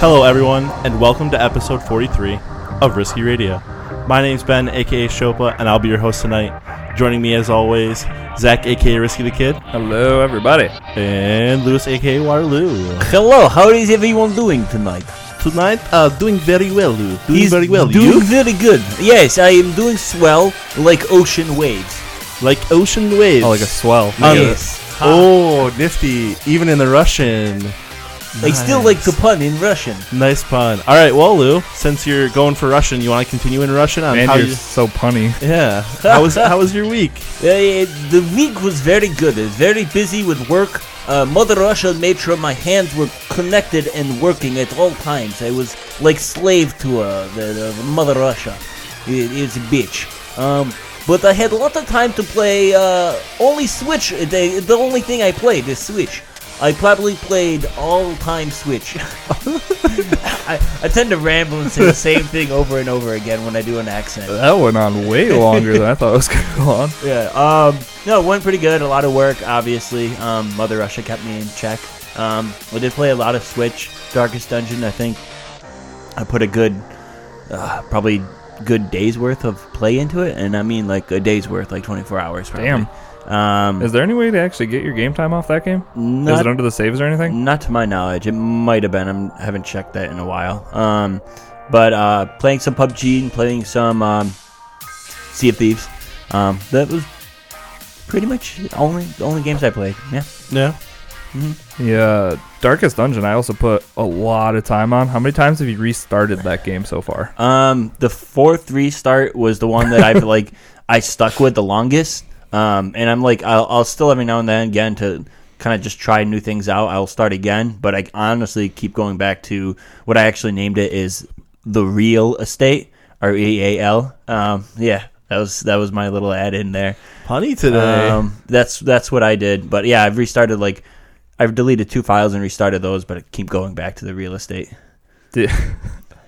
Hello everyone, and welcome to episode 43 of Risky Radio. My name's Ben, aka Shopa, and I'll be your host tonight. Joining me as always, Zach, aka Risky the Kid. Hello everybody. And Lewis, aka Waterloo. Hello, how is everyone doing tonight? Tonight, doing very well, Lou. Doing very well. Doing You? very good. Yes, I am doing swell like ocean waves. Like ocean waves. Oh, like a swell. Yes. Oh, nifty. Even in the Russian. I still like the pun in Russian. Nice pun. All right, well, Lou, since you're going for Russian, you want to continue in Russian? On Man, how you're you... so punny. Yeah. How was your week? The week was very good. I was very busy with work. Mother Russia made sure my hands were connected and working at all times. I was like slave to the Mother Russia. It's a bitch. But I had a lot of time to play only Switch. The only thing I played is Switch. I probably played all-time Switch. I tend to ramble and say the same thing over and over again when I do an accent. That went on way longer than I thought it was going to go on. Yeah. No, it went pretty good. A lot of work, obviously. Mother Russia kept me in check. We did play a lot of Switch. Darkest Dungeon, I think I put a good, probably good day's worth of play into it. And I mean like a day's worth, like 24 hours probably. Damn. Is there any way to actually get your game time off that game? Is it under the saves or anything? Not to my knowledge. It might have been. I haven't checked that in a while. But playing some PUBG and playing some Sea of Thieves. That was pretty much the only games I played. Yeah. Yeah. Mm-hmm. Yeah. Darkest Dungeon, I also put a lot of time on. How many times have you restarted that game so far? The fourth restart was the one that I've I stuck with the longest. And I'm like, I'll still every now and then again to kind of just try new things out. I'll start again, but I honestly keep going back to what I actually named it is the Real Estate, REAL. Yeah, that was my little add in there. Punny today. That's what I did. But yeah, I've restarted I've deleted 2 files and restarted those, but I keep going back to the Real Estate.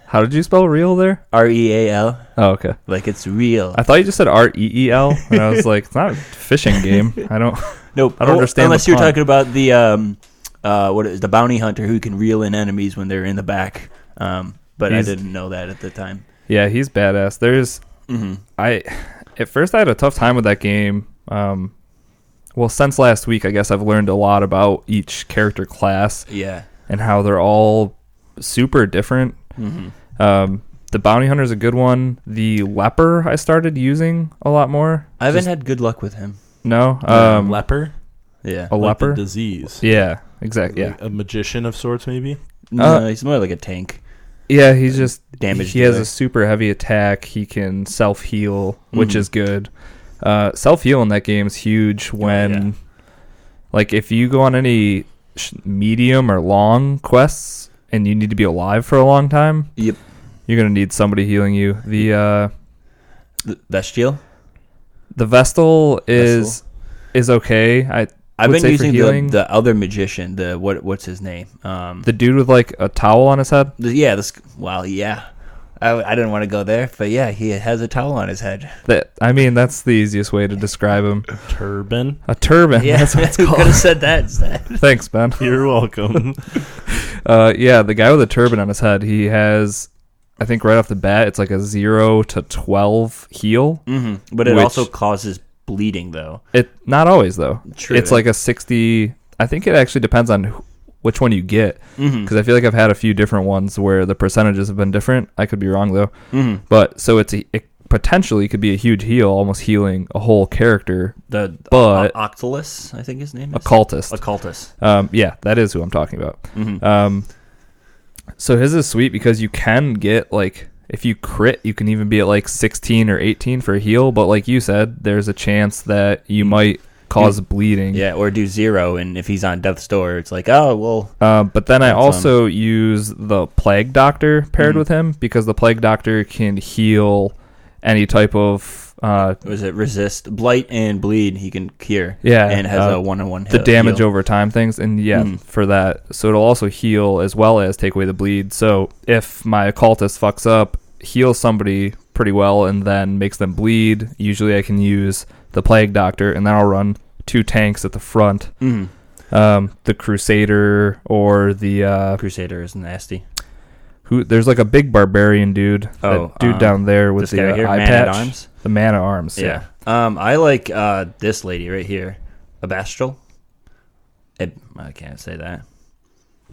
How did you spell real there? REAL. Oh, okay. Like it's real. I thought you just said REEL, and I was like, it's not a fishing game. I don't. Nope. I don't understand. Unless you're talking about the what is the bounty hunter who can reel in enemies when they're in the back. But I didn't know that at the time. Yeah, he's badass. There's. Mm-hmm. At first I had a tough time with that game. Well, since last week, I guess I've learned a lot about each character class. Yeah. And how they're all super different. Mm-hmm. The bounty hunter is a good one. The leper I started using a lot more. I haven't had good luck with him. No, leper. a Like leper the disease. Yeah, exactly. Like a magician of sorts, maybe. No, he's more like a tank. Yeah, he's just damage. He has a super heavy attack. He can self heal, which is good. Self heal in that game is huge. When, if you go on any medium or long quests and you need to be alive for a long time. Yep. You're gonna need somebody healing you. The Vestial? The Vestal is okay. I've been using the other magician. The what's his name? The dude with a towel on his head. Yeah. I didn't want to go there, but yeah, he has a towel on his head. That's the easiest way to describe him. Turban. A turban. Yeah, that's what it's who called. could have said that instead? Thanks, Ben. You're welcome. Yeah, the guy with a turban on his head. He has, I think, right off the bat, it's like a 0 to 12 heal. Mm-hmm. But it also causes bleeding, though. It not always though. True. It's like a 60. I think it actually depends on which one you get, because I feel like I've had a few different ones where the percentages have been different. I could be wrong though. But so it potentially could be a huge heal, almost healing a whole character. But Octulus, I think his name is Occultist. Yeah, that is who I'm talking about. So his is sweet because you can get if you crit, you can even be at like 16 or 18 for a heal. But like you said, there's a chance that you might cause bleeding. Yeah, or do 0, and if he's on death's door, it's like, oh, well. But then I also use the Plague Doctor paired with him, because the Plague Doctor can heal any type of... was it resist blight and bleed? He can cure. Yeah, and has a 1-on-1 the damage heal. over time things, and for that, so it'll also heal as well as take away the bleed. So if my occultist fucks up, heals somebody pretty well, and then makes them bleed, usually I can use the Plague Doctor, and then I'll run 2 tanks at the front. The Crusader or the Crusader is nasty. There's like a big barbarian dude. Dude down there with the eye patch. Arms? The man at arms. Yeah. I like this lady right here, a Bastral. I can't say that.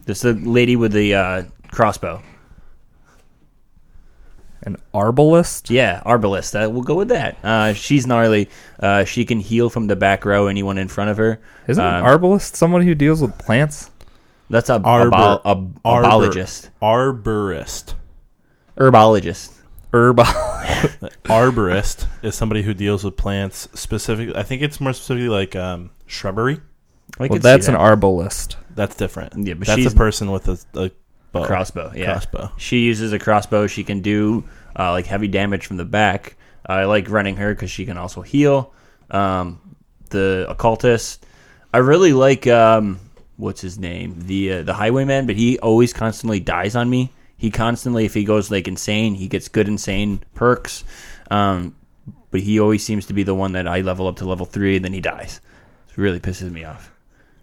This is the lady with the crossbow. An arbalist? Yeah, arbalist. We'll go with that. She's gnarly. She can heal from the back row anyone in front of her. Isn't an arbalist someone who deals with plants? That's a herbologist. Arborist. Herbologist. Arborist is somebody who deals with plants specifically. I think it's more specifically like shrubbery. Well, that's an arbalist. That's different. Yeah, but that's she's a person with a bow. Crossbow. Yeah, crossbow. She uses a crossbow. She can do like heavy damage from the back. I like running her because she can also heal. The occultist. I really like what's his name? The highwayman, but he always constantly dies on me. He constantly, if he goes like insane, he gets good insane perks. But he always seems to be the one that I level up to level 3 and then he dies. It really pisses me off.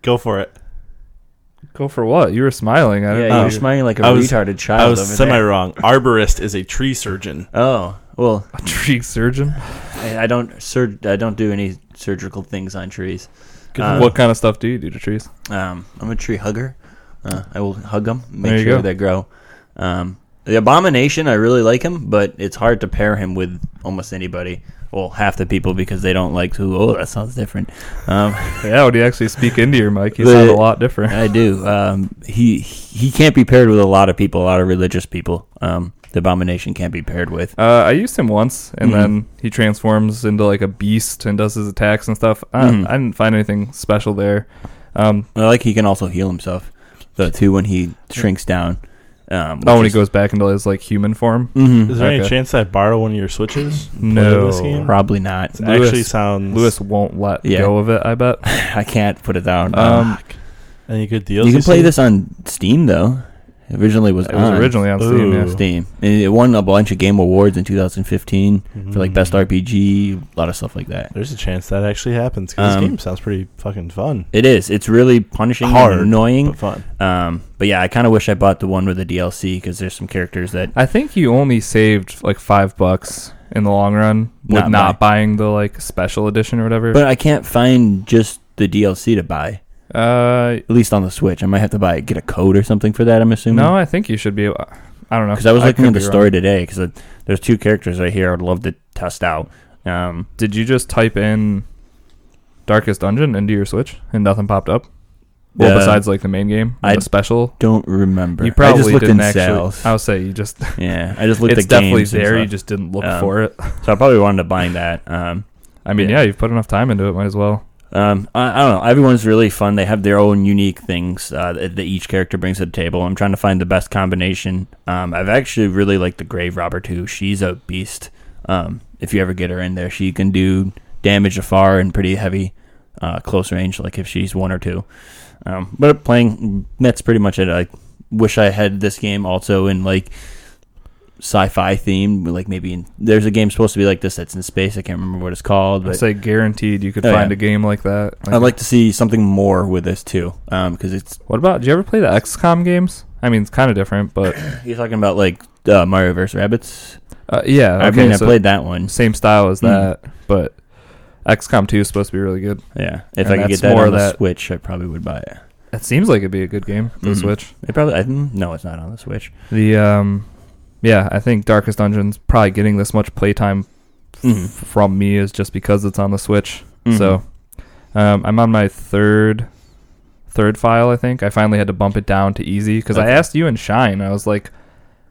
Go for it. Go for what? You were smiling. You're smiling like a retarded child. I was semi-wrong. Arborist is a tree surgeon. Oh, well. A tree surgeon? I don't do any surgical things on trees. What kind of stuff do you do to trees? I'm a tree hugger. I will hug them, There you sure go. they grow. The Abomination, I really like him, but it's hard to pair him with almost anybody. Well, half the people because they don't like who. Oh, that sounds different. Yeah, when you actually speak into your mic, you sound a lot different. I do. He can't be paired with a lot of people, a lot of religious people. The Abomination can't be paired with. I used him once, and then he transforms into like a beast and does his attacks and stuff. I didn't find anything special there. I like he can also heal himself, too, when he shrinks down. When he goes back into his like human form. Is there any chance that I borrow one of your switches? No, this game? Probably not. It actually sounds. Lewis won't let go of it. I bet. I can't put it down. Any good deals? You can play this on Steam though. It was originally on Steam. Yeah. Steam. And it won a bunch of game awards in 2015 for like best RPG, a lot of stuff like that. There's a chance that actually happens because this game sounds pretty fucking fun. It is. It's really punishing, hard, and annoying, but fun. But yeah, I kind of wish I bought the one with the DLC because there's some characters that I think you only saved like $5 in the long run with not buying the like special edition or whatever. But I can't find just the DLC to buy. At least on the Switch. I might have to get a code or something for that, I'm assuming. No, I think you should be. I don't know. Because I was looking at the story today, because there's 2 characters right here I would love to test out. Did you just type in Darkest Dungeon into your Switch and nothing popped up? Well, besides like the main game, the special. Don't remember. You probably I just looked didn't in actually. sales. I would say you just. Yeah, I just looked at games. It's definitely there. You just didn't look for it. So I probably wound up buying that. I mean, yeah, you've put enough time into it. Might as well. I don't know. Everyone's really fun. They have their own unique things that each character brings to the table. I'm trying to find the best combination. I've actually really liked the Grave Robber too. She's a beast. If you ever get her in there, she can do damage afar and pretty heavy close range, like if she's 1 or 2. But playing, that's pretty much it. I wish I had this game also in like sci-fi theme, like maybe there's a game supposed to be like this that's in space. I can't remember what it's called, but I say guaranteed you could find a game like that. I'd like to see something more with this too, because it's. What about? Did you ever play the XCOM games? I mean, it's kind of different, but you're talking about like Mario vs. Rabbids. Yeah, I mean, I played that one. Same style as that, but XCOM 2 is supposed to be really good. Yeah, if I could get that on the Switch, I probably would buy it. It seems like it'd be a good game for the Switch. It probably no, it's not on the Switch. Yeah, I think Darkest Dungeon's probably getting this much playtime from me is just because it's on the Switch. So I'm on my third file, I think. I finally had to bump it down to easy because I asked you and Shine. I was like,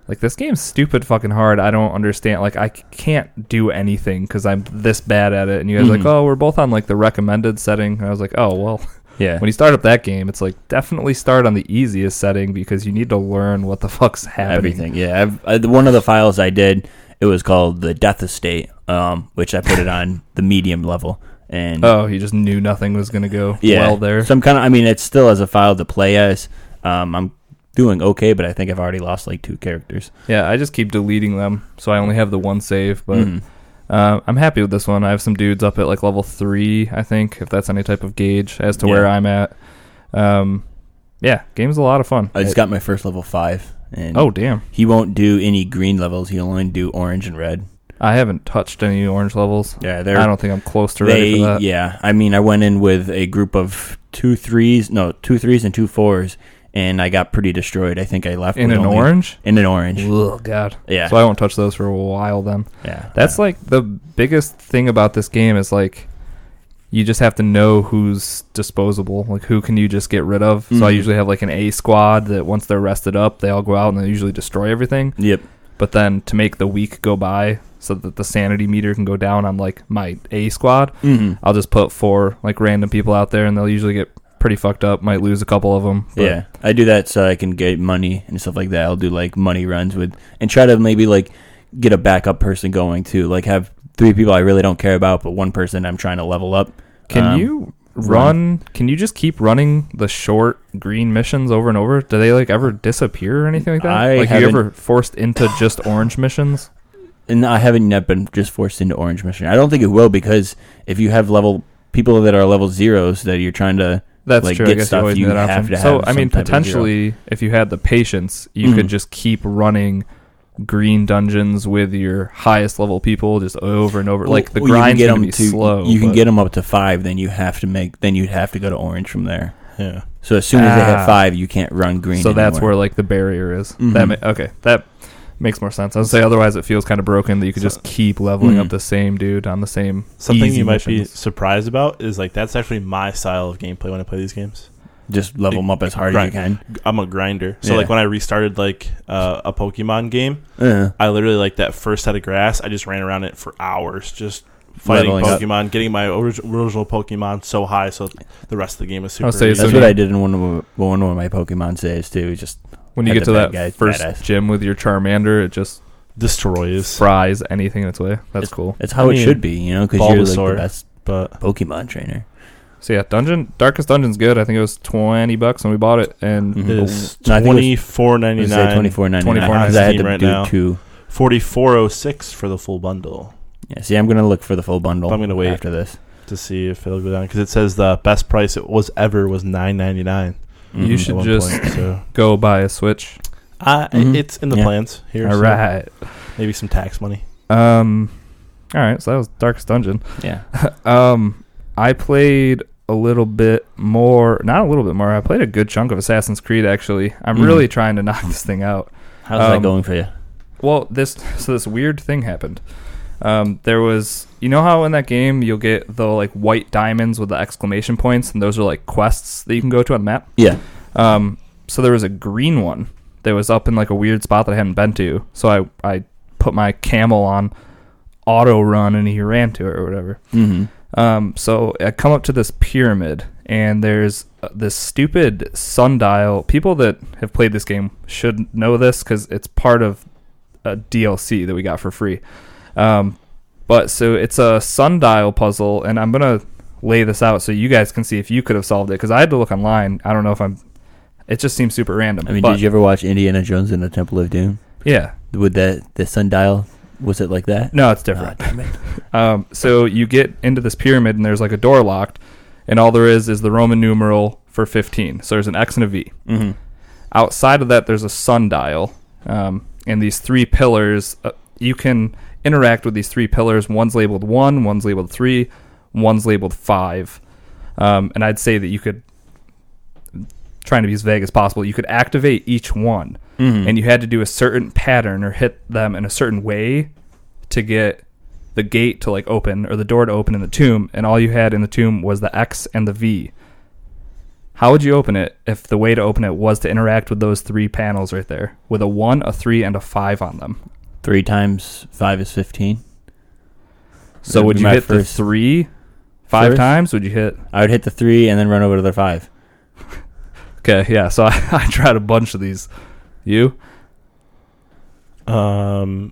like, this game's stupid fucking hard. I don't understand. Like, I can't do anything because I'm this bad at it. And you guys are like, oh, we're both on, like, the recommended setting. And I was like, oh, well, Yeah. when you start up that game, it's like, definitely start on the easiest setting because you need to learn what the fuck's happening. Everything. Yeah. One of the files I did, it was called the Death Estate, which I put it on the medium level. And you just knew nothing was going to go well there. Some kind of, I mean, it's still as a file to play as. I'm doing okay, but I think I've already lost like 2 characters. Yeah, I just keep deleting them, so I only have the one save. But I'm happy with this one. I have some dudes up at like level 3, I think, if that's any type of gauge as to where I'm at. Yeah, game's a lot of fun. I just got my first level 5. And oh, damn. He won't do any green levels. He'll only do orange and red. I haven't touched any orange levels. Yeah, I don't think I'm close to ready for that. Yeah, I mean, I went in with a group of 2 3s and 2 4s. And I got pretty destroyed. I think I left in an orange. In an orange. Oh God. Yeah. So I won't touch those for a while then. Yeah. That's like the biggest thing about this game is like you just have to know who's disposable. Like who can you just get rid of. So I usually have like an A squad that once they're rested up, they all go out and they usually destroy everything. Yep. But then to make the week go by so that the sanity meter can go down on like my A squad, I'll just put 4 like random people out there and they'll usually get pretty fucked up, might lose a couple of them. Yeah, I do that so I can get money and stuff like that. I'll do like money runs with and try to maybe like get a backup person going too. Like have 3 people I really don't care about, but 1 person I'm trying to level up. Can you can you just keep running the short green missions over and over? Do they like ever disappear or anything like that? Like you ever forced into just orange missions? And I haven't yet been just forced into orange mission. I don't think it will because if you have people that are level 0s that you're trying to that's like true. get I guess stuff, you have option. to have So I mean, some type of potentially, if you had the patience, you could just keep running green dungeons with your highest level people just over and over. Well, like the grind's gonna be slow. You can get them up to 5, then you'd have to go to orange from there. Yeah. So as soon as they hit 5, you can't run green. So anymore. that's where like the barrier is. That makes more sense. I would say otherwise it feels kind of broken that you could just keep leveling up the same dude on the same. Something you might missions. be surprised about is like that's actually my style of gameplay when I play these games. Just level them up as hard as you can. I'm a grinder. So like when I restarted like a Pokemon game, I literally like that first set of grass, I just ran around it for hours just fighting leveling Pokemon, getting my original Pokemon so high so the rest of the game is super easy. That's what I did in one of my Pokemon saves too. Just when you get to that first gym with your Charmander, it just fries anything in its way. That's cool. It's how it should be, because you're like the best but Pokemon trainer. So yeah, Darkest Dungeon's good. I think it was $20 when we bought it, and it's $24.99. $24.99. I had to right do now. 2. $44.06 for the full bundle. Yeah, see, I'm gonna look for the full bundle. I'm gonna wait after this to see if it'll go down because it says the best price it was $9.99. You should just go buy a Switch. It's in the plans here. All right. Maybe some tax money. All right, so that was Darkest Dungeon. Yeah. I played a little bit more. Not a little bit more. I played a good chunk of Assassin's Creed, actually. I'm really trying to knock this thing out. How's that going for you? Well, this weird thing happened. There was, you know how in that game you'll get the like white diamonds with the exclamation points, and those are like quests that you can go to on the map? Yeah. So there was a green one that was up in like a weird spot that I hadn't been to. So I put my camel on auto run and he ran to it or whatever. So I come up to this pyramid and there's this stupid sundial. People that have played this game should know this because it's part of a DLC that we got for free. But so it's a sundial puzzle, and I'm going to lay this out so you guys can see if you could have solved it, because I had to look online. I don't know if it just seems super random. I mean, did you ever watch Indiana Jones and the Temple of Doom? Yeah. With the sundial, was it like that? No, it's different. So you get into this pyramid, and there's like a door locked, and all there is the Roman numeral for 15. So there's an X and a V. Outside of that, there's a sundial, and these 3 pillars. You can interact with these 3 pillars. One's labeled 1, one's labeled 3, one's labeled 5. And I'd say that you could, trying to be as vague as possible, you could activate each one, and you had to do a certain pattern or hit them in a certain way to get the gate to like open or the door to open in the tomb, and all you had in the tomb was the X and the V. How would you open it if the way to open it was to interact with those 3 panels right there with a 1, a 3, and a 5 on them? 3 times 5 is 15. So would you hit the 3 5 times? Would you hit? I would hit the 3 and then run over to the 5. Okay, yeah. So I tried a bunch of these. You? No.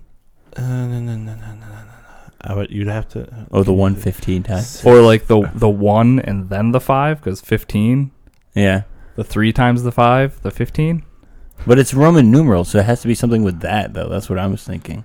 You'd have to. The 1 15 times. Or like the 1 and then the 5, because 15. Yeah. The 3 times the 5, the 15. But it's Roman numerals, so it has to be something with that, though. That's what I was thinking.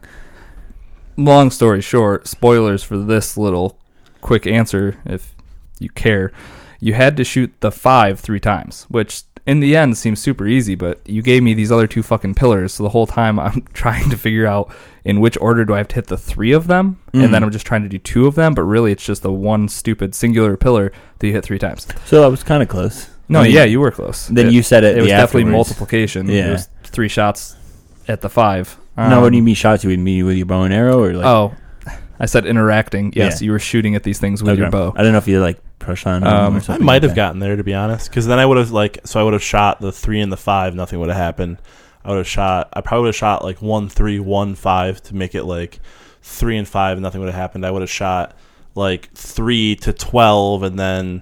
Long story short, spoilers for this little quick answer, if you care. You had to shoot the 5 3 times, which in the end seems super easy, but you gave me these other 2 fucking pillars, so the whole time I'm trying to figure out in which order do I have to hit the 3 of them, and then I'm just trying to do 2 of them, but really it's just the one stupid singular pillar that you hit 3 times. So I was kind of close. No, yeah, you were close. Then you said it. It was definitely afterwards. multiplication. Yeah. It was 3 shots at the 5. No, what do you mean shots? You mean with your bow and arrow, or like? Oh, I said interacting. Yes, Yeah. you were shooting at these things with your bow. I don't know if you like push on them or I something. might have like gotten there, to be honest, because then I would have I would have shot the 3 and the 5. Nothing would have happened. I probably would have shot like 1 3 1 5 to make it like 3 and 5. And nothing would have happened. I would have shot like 3 to 12 and then.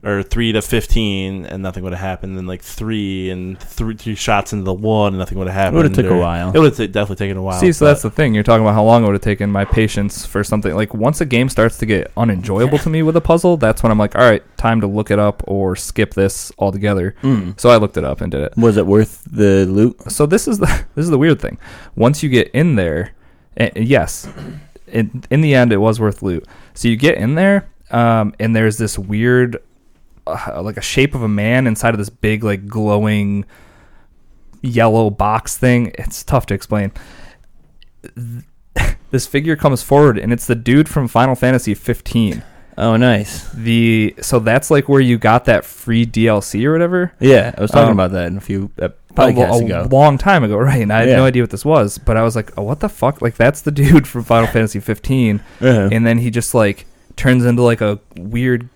Or 3 to 15, and nothing would have happened. Then like 3 and 3 shots into the 1, and nothing would have happened. It would have took a while. It would have definitely taken a while. See, so that's the thing. You're talking about how long it would have taken my patience for something. Like, once a game starts to get unenjoyable to me with a puzzle, that's when I'm like, all right, time to look it up or skip this altogether. So I looked it up and did it. Was it worth the loot? So this is the weird thing. Once you get in there, yes, in the end, it was worth loot. So you get in there, and there's this weird... like a shape of a man inside of this big, like, glowing yellow box thing. It's tough to explain. This figure comes forward, and it's the dude from Final Fantasy 15. Oh, nice. So that's like where you got that free DLC or whatever. Yeah, I was talking about that in a few podcasts ago. A long time ago, right? And I had no idea what this was, but I was like, oh, what the fuck? Like, that's the dude from Final Fantasy 15. And then he just, like, turns into, like, a weird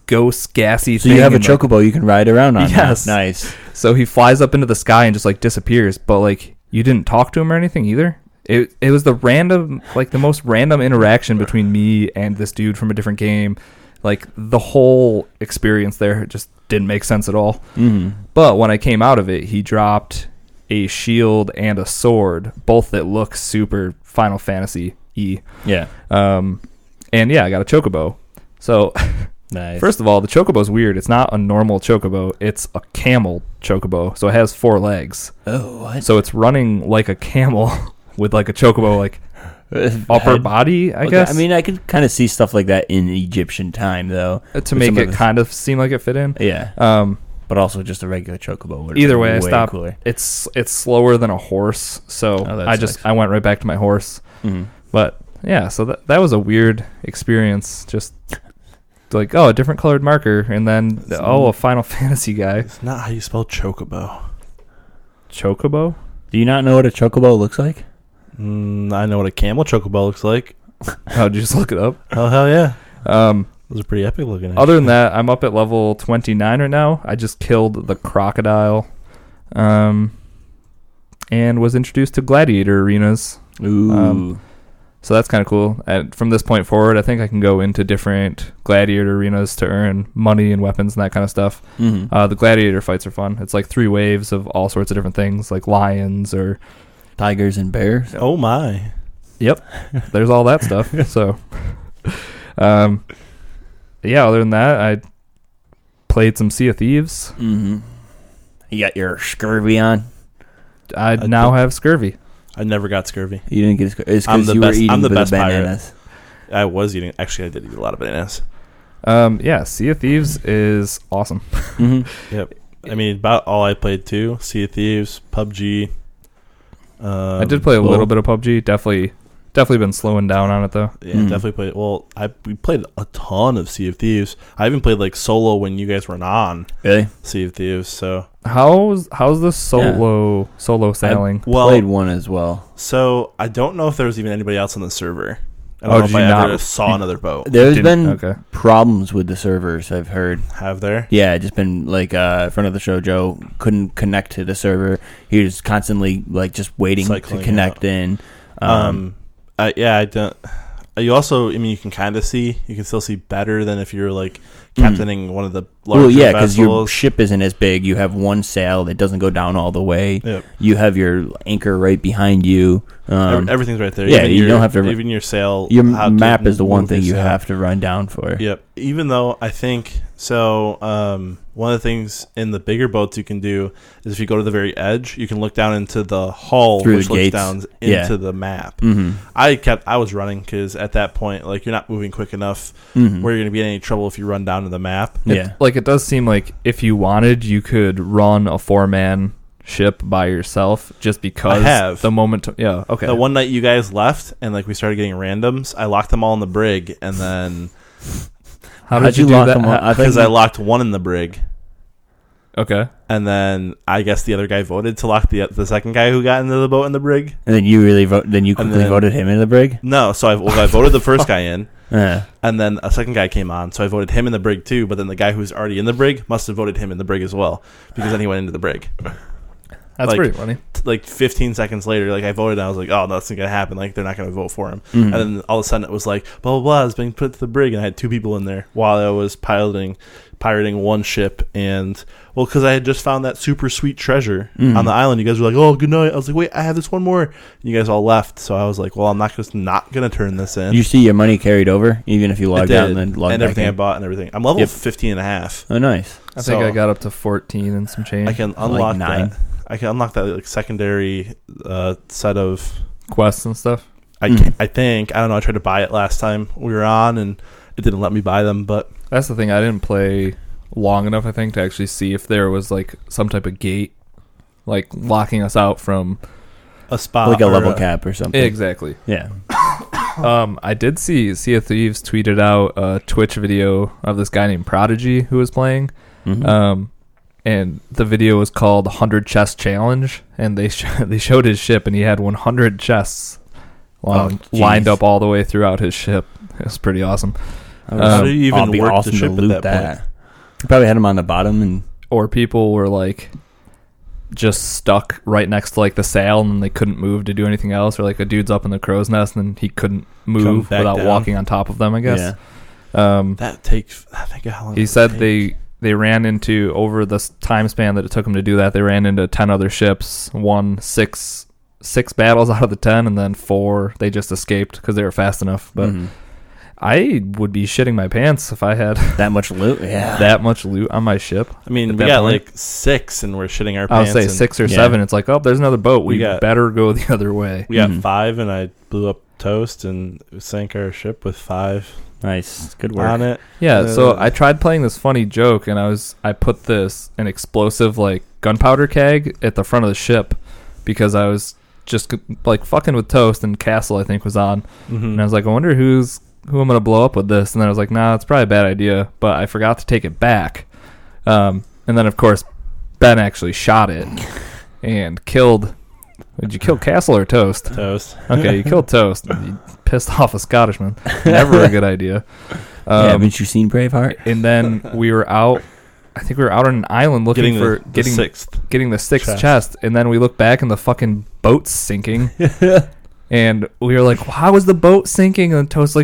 ghost gassy thing. So you have a chocobo you can ride around on. Yes. Nice. So he flies up into the sky and just like disappears, but like you didn't talk to him or anything either. It was the most random interaction between me and this dude from a different game. Like, the whole experience there just didn't make sense at all. But when I came out of it, he dropped a shield and a sword, both that look super Final Fantasy-y. Yeah. And yeah, I got a chocobo. So Nice. First of all, the chocobo's weird. It's not a normal chocobo. It's a camel chocobo. So it has 4 legs. Oh, what? So it's running like a camel with like a chocobo like upper body, I guess. I mean, I could kind of see stuff like that in Egyptian time, though. To make it kind of seem like it fit in. Yeah. But also just a regular chocobo would either way, I way stopped. Cooler. It's slower than a horse, so I went right back to my horse. But yeah, so that was a weird experience. Just like, oh, a different colored marker, and then a Final Fantasy guy. It's not how you spell chocobo. Chocobo? Do you not know what a chocobo looks like? I know what a camel chocobo looks like. Oh, did you just look it up? Oh, hell yeah. Those are pretty epic looking. Other than that, I'm up at level 29 right now. I just killed the crocodile, and was introduced to gladiator arenas. Ooh. So that's kind of cool. And from this point forward, I think I can go into different gladiator arenas to earn money and weapons and that kind of stuff. The gladiator fights are fun. It's like 3 waves of all sorts of different things, like lions or tigers and bears. Oh my. Yep. There's all that stuff. So, yeah, other than that, I played some Sea of Thieves. You got your scurvy on? I now have scurvy. I never got scurvy. You didn't get scurvy. It's because you were eating the best bananas. Pirate. I was eating. Actually, I did eat a lot of bananas. Yeah, Sea of Thieves is awesome. Yep. I mean, about all I played too. Sea of Thieves, PUBG. I did play a little bit of PUBG. Definitely been slowing down on it though. Yeah, definitely played. Well, we played a ton of Sea of Thieves. I even played like solo when you guys weren't on. Really? Sea of Thieves. So how's the solo sailing? Well, played one as well. So I don't know if there was even anybody else on the server I don't know if I ever saw another boat. There's been problems with the servers, I've heard. Have there? Yeah, just been like friend of the show, Joe, couldn't connect to the server. He was constantly like just waiting to connect in. I don't. You also, I mean, you can still see better than if you're like captaining one of the larger vessels. Because your ship isn't as big. You have one sail that doesn't go down all the way. Yep. You have your anchor right behind you. Everything's right there. Yeah, you don't have to. Even your sail. Your map is the one thing you have to run down for. Yep. Even though I think so, one of the things in the bigger boats you can do is if you go to the very edge, you can look down into the hull, which looks down into the map. Mm-hmm. I was running because at that point, like, you're not moving quick enough where you're going to be in any trouble if you run down to the map. Yeah. It does seem like if you wanted, you could run a 4-man ship by yourself just because the moment. Okay. The one night you guys left and like we started getting randoms, I locked them all in the brig and then. How did you lock them all? Because I locked one in the brig. Okay. And then I guess the other guy voted to lock the second guy who got into the boat in the brig. And then you quickly voted him in the brig? No, so I voted the first guy in. And then a second guy came on, so I voted him in the brig too, but then the guy who's already in the brig must have voted him in the brig as well, because then he went into the brig. That's pretty funny. 15 seconds later, I voted, and I was like, oh, that's not going to happen. They're not going to vote for him. And then all of a sudden, it was like, blah, blah, blah, it's being put to the brig, and I had 2 people in there while I was pirating one ship. And, well, because I had just found that super sweet treasure on the island. You guys were like, oh, good night. I was like, wait, I have this one more. And you guys all left. So I was like, well, I'm not going to turn this in. You see your money carried over, even if you logged out and then logged back in? And everything I bought and everything. I'm level 15 and a half. Oh, nice. I think I got up to 14 and some change. I can unlock 9. I can unlock that secondary set of quests and stuff. I think. I don't know. I tried to buy it last time we were on, and it didn't let me buy them. But that's the thing. I didn't play long enough, I think, to actually see if there was some type of gate, locking us out from a spot, like a level cap or something. Exactly. Yeah. I did see Sea of Thieves tweeted out a Twitch video of this guy named Prodigy who was playing. And the video was called 100 Chest Challenge, and they showed his ship, and he had 100 chests lined up all the way throughout his ship. It was pretty awesome. How do you even work the ship to loot that point? You probably had him on the bottom, or people were just stuck right next to the sail, and they couldn't move to do anything else, or a dude's up in the crow's nest and he couldn't move without walking on top of them, I guess. Yeah. That takes. I think how long. He said they ran into, over the time span that it took them to do that, they ran into 10 other ships, won six battles out of the 10, and then 4 they just escaped because they were fast enough. But I would be shitting my pants if I had that much loot. Yeah, that much loot on my ship. I mean, we got 6, and we're shitting our pants. I'll say 6 or 7. It's oh, there's another boat. We better go the other way. We got 5, and I blew up Toast and sank our ship with 5. Nice, good work on it. Yeah, so I tried playing this funny joke, and I put an explosive gunpowder keg at the front of the ship because I was just fucking with Toast, and Castle I think was on, and I was I wonder who I'm gonna blow up with this, and then I was nah, it's probably a bad idea, but I forgot to take it back, and then of course Ben actually shot it and killed. Did you kill Castle or Toast? Toast. Okay, you killed Toast. You pissed off a Scottishman. Never a good idea. Haven't you seen Braveheart? And then we were out. I think we were out on an island looking for getting the sixth chest. And then we looked back and the fucking boat's sinking. And we were how is the boat sinking? And Toast's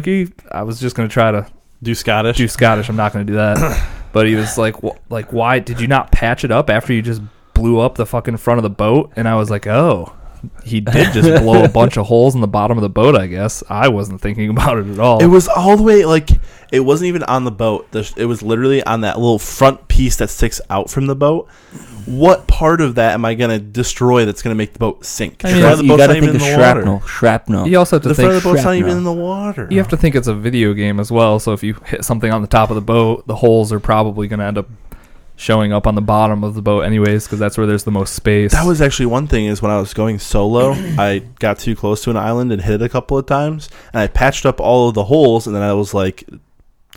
I was just gonna try to do Scottish. I'm not gonna do that. But he was why did you not patch it up after you just blew up the fucking front of the boat? And I was oh, he did just blow a bunch of holes in the bottom of the boat, I guess. I wasn't thinking about it at all. It was all the way it wasn't even on the boat. It was literally on that little front piece that sticks out from the boat. What part of that am I going to destroy that's going to make the boat sink? I mean, you got to think of shrapnel. You also have to think the boat's not even in the water. You have to think it's a video game as well, so if you hit something on the top of the boat, the holes are probably going to end up showing up on the bottom of the boat anyways, because that's where there's the most space. That was actually one thing, is when I was going solo, I got too close to an island and hit it a couple of times, and I patched up all of the holes, and then I was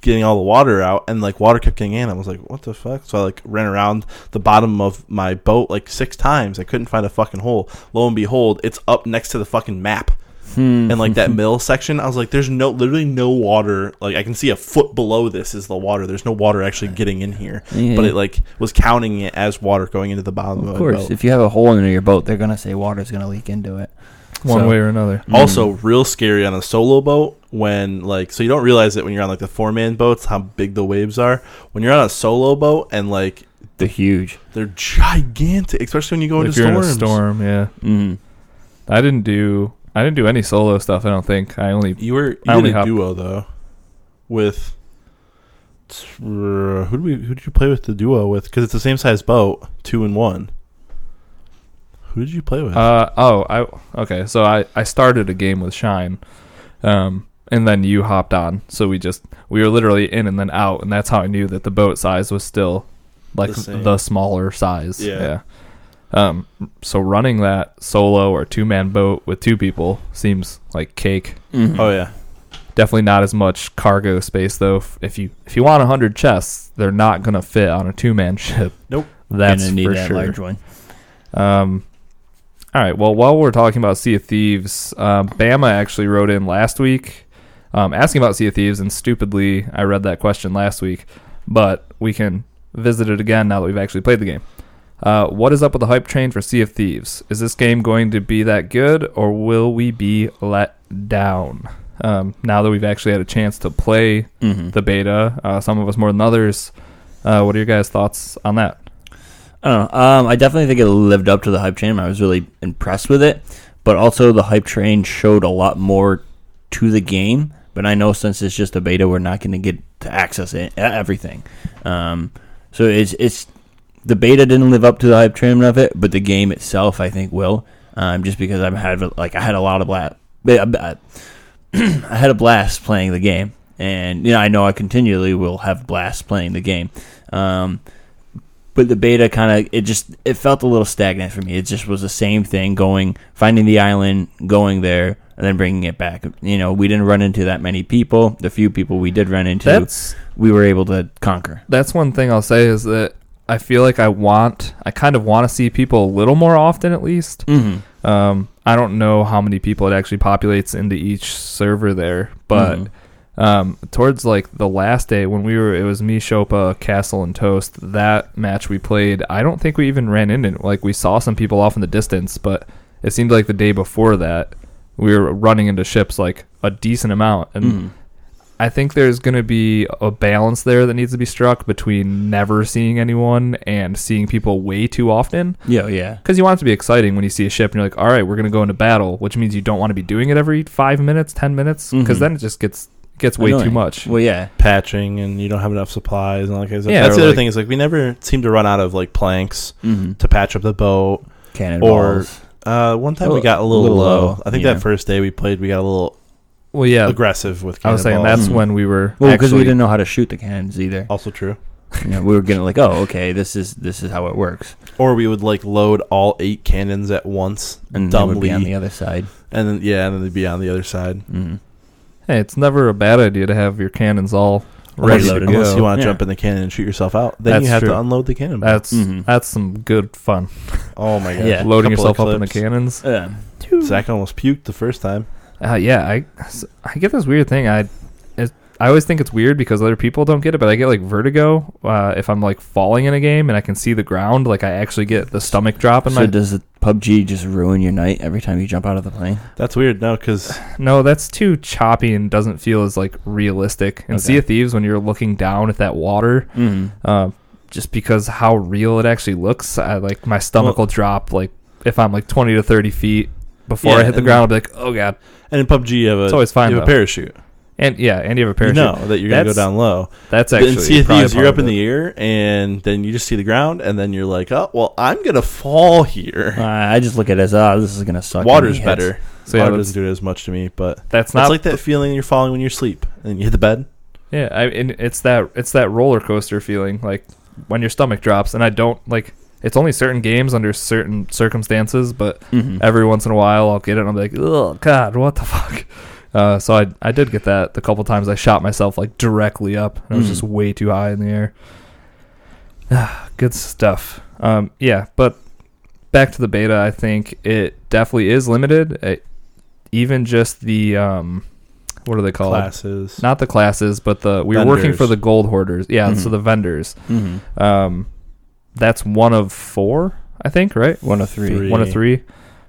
getting all the water out, and water kept getting in. I was what the fuck? So I ran around the bottom of my boat 6 times. I couldn't find a fucking hole. Lo and behold, it's up next to the fucking map. And like that middle section, I was like, there's literally no water. Like I can see a foot below this is the water. There's no water actually getting in here. Yeah. But it like was counting it as water going into the bottom of the boat. If you have a hole in your boat, they're going to say water's going to leak into it. One way or another. Also, real scary on a solo boat when like, so you don't realize it when you're on like the 4-man boats, how big the waves are. When you're on a solo boat and like, they're huge. They're gigantic, especially when you go into storms. In a storm, yeah. Mm-hmm. I didn't do any solo stuff. I don't think. You did a duo though, with who did you play with the duo with? Because it's the same size boat, 2 and 1. Who did you play with? Okay. So I started a game with Shine, and then you hopped on. So we were literally in and then out, and that's how I knew that the boat size was still like the smaller size. Yeah. So running that solo or 2-man boat with 2 people seems like cake. Mm-hmm. Oh yeah. Definitely not as much cargo space though. If you want 100 chests, they're not gonna fit on a 2-man ship. Nope. That's gonna need for that sure. Large one. All right. Well, while we're talking about Sea of Thieves, Bama actually wrote in last week asking about Sea of Thieves, and stupidly, I read that question last week, but we can visit it again now that we've actually played the game. What is up with the hype train for Sea of Thieves? Is this game going to be that good, or will we be let down? Now that we've actually had a chance to play the beta, some of us more than others, what are your guys' thoughts on that? I don't know. I definitely think it lived up to the hype train. I was really impressed with it, but also the hype train showed a lot more to the game. But I know since it's just a beta, we're not going to get to access everything. So it's the beta didn't live up to the hype train of it, but the game itself I think will. Just because I had a lot of blast. I had a blast playing the game, and I know I continually will have blast playing the game. But the beta it felt a little stagnant for me. It just was the same thing, finding the island, going there, and then bringing it back. We didn't run into that many people. The few people we did run into, we were able to conquer. That's one thing I'll say is that I feel like I kind of want to see people a little more often at least. Mm-hmm. I don't know how many people it actually populates into each server there, but towards like the last day when it was me, Shopa, Castle, and Toast, that match we played, I don't think we even ran into it. Like we saw some people off in the distance, but it seemed like the day before that we were running into ships like a decent amount. And I think there's going to be a balance there that needs to be struck between never seeing anyone and seeing people way too often. Yeah. Because you want it to be exciting when you see a ship and you're like, all right, we're going to go into battle, which means you don't want to be doing it every 5 minutes, 10 minutes, because then it just gets way too much. Well, yeah. Patching, and you don't have enough supplies and all that kind of stuff. Yeah, that's the other thing is like we never seem to run out of like planks to patch up the boat. Cannonballs. One time we got a little low. I think that first day we played, we got a little aggressive with cannonballs. I was saying that's when we were because we didn't know how to shoot the cannons either. Also true. We were getting like, oh, okay, this is how it works. Or we would like load all 8 cannons at once and dumbly, they would be on the other side. And then they'd be on the other side. Mm-hmm. Hey, it's never a bad idea to have your cannons all ready to go. Unless you want to jump in the cannon and shoot yourself out. Then you have to unload the cannon. That's some good fun. Oh my god. Yeah. Loading yourself up in the cannons. Yeah. Zach almost puked the first time. I get this weird thing. I always think it's weird because other people don't get it, but I get like vertigo if I'm like falling in a game and I can see the ground. Like I actually get the stomach drop in my. So does the PUBG just ruin your night every time you jump out of the plane? That's weird. No, that's too choppy and doesn't feel as like realistic. And Sea of Thieves, when you're looking down at that water, just because how real it actually looks, like my stomach will drop. Like if I'm like 20 to 30 feet before I hit the ground, I'll be like, oh god. And in PUBG, you have a parachute. And you have a parachute. You know that you're going to go down low. That's actually... In Sea of Thieves, you're up in the air, and then you just see the ground, and then you're like, oh, well, I'm going to fall here. I just look at it as, this is going to suck. Water's better. So water doesn't do it as much to me, but it's like that feeling you're falling when you're asleep, and you hit the bed. Yeah, and it's that roller coaster feeling, like when your stomach drops, and I don't, like... It's only certain games under certain circumstances, but every once in a while I'll get it and I'll be like, oh, God, what the fuck? So I did get that the couple times I shot myself like directly up. And I was just way too high in the air. Good stuff. But back to the beta, I think it definitely is limited. even just the what are they called? Classes. Not the classes, but we were working for the gold hoarders. Yeah, so the vendors. That's one of 4, I think, right? One of 3. One of 3.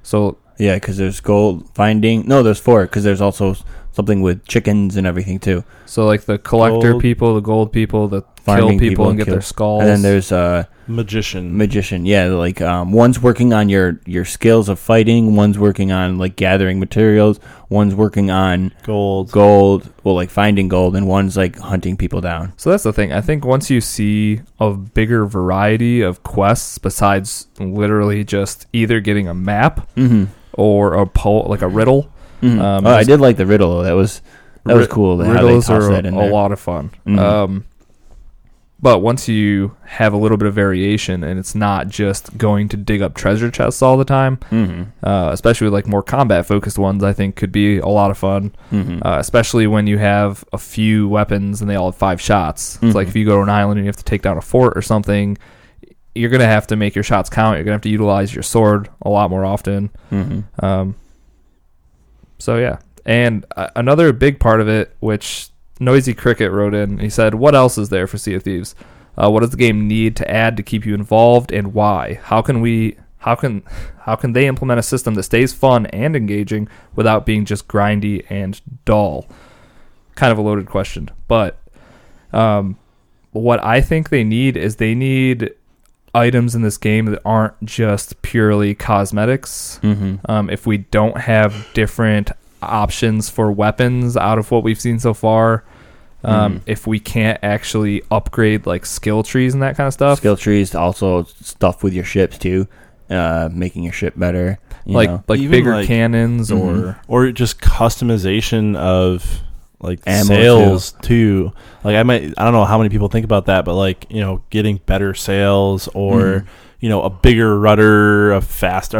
So yeah, because there's gold finding. No, there's 4 because there's also something with chickens and everything too. So like the collector people, the gold people, the kill people and get their skulls. And then there's magician. Yeah, like one's working on your skills of fighting, one's working on like gathering materials, one's working on gold, well, like finding gold, and one's like hunting people down. So that's the thing. I think once you see a bigger variety of quests besides literally just either getting a map or a riddle. I did like the riddle. That was cool. Riddles are a lot of fun. But once you have a little bit of variation and it's not just going to dig up treasure chests all the time, especially with like more combat focused ones, I think could be a lot of fun. Especially when you have a few weapons and they all have 5 shots. It's like if you go to an island and you have to take down a fort or something, you're going to have to make your shots count. You're going to have to utilize your sword a lot more often. So yeah. And another big part of it, which Noisy Cricket wrote in, he said, what else is there for Sea of Thieves? What does the game need to add to keep you involved, and why? How can they implement a system that stays fun and engaging without being just grindy and dull? Kind of a loaded question. But what I think they need items in this game that aren't just purely cosmetics. If we don't have different options for weapons out of what we've seen so far, if we can't actually upgrade like skill trees and that kind of stuff. Skill trees, also stuff with your ships too, making your ship better. Like bigger cannons or just customization of like ammo sails too. Like I don't know how many people think about that, but like, getting better sails or a bigger rudder, a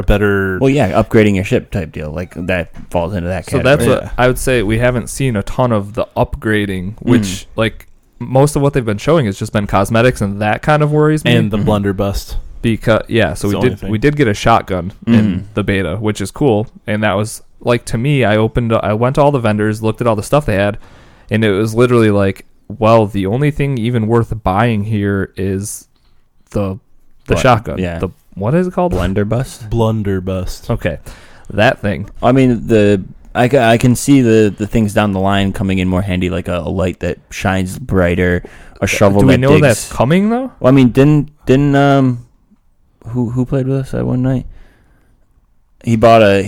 better. Well, yeah, upgrading your ship type deal, like that falls into that category. So that's what I would say. We haven't seen a ton of the upgrading, which like most of what they've been showing has just been cosmetics, and that kind of worries me. And the blunderbuss. Because we did get a shotgun in the beta, which is cool, and that was like, to me, I went to all the vendors, looked at all the stuff they had, and it was literally like, well, the only thing even worth buying here is the shotgun. Yeah. What is it called? Blunderbuss. Okay. That thing. I mean, I can see the things down the line coming in more handy, like a light that shines brighter, a shovel that digs. Do we know that's coming, though? Well, I mean, didn't who played with us that one night? He bought a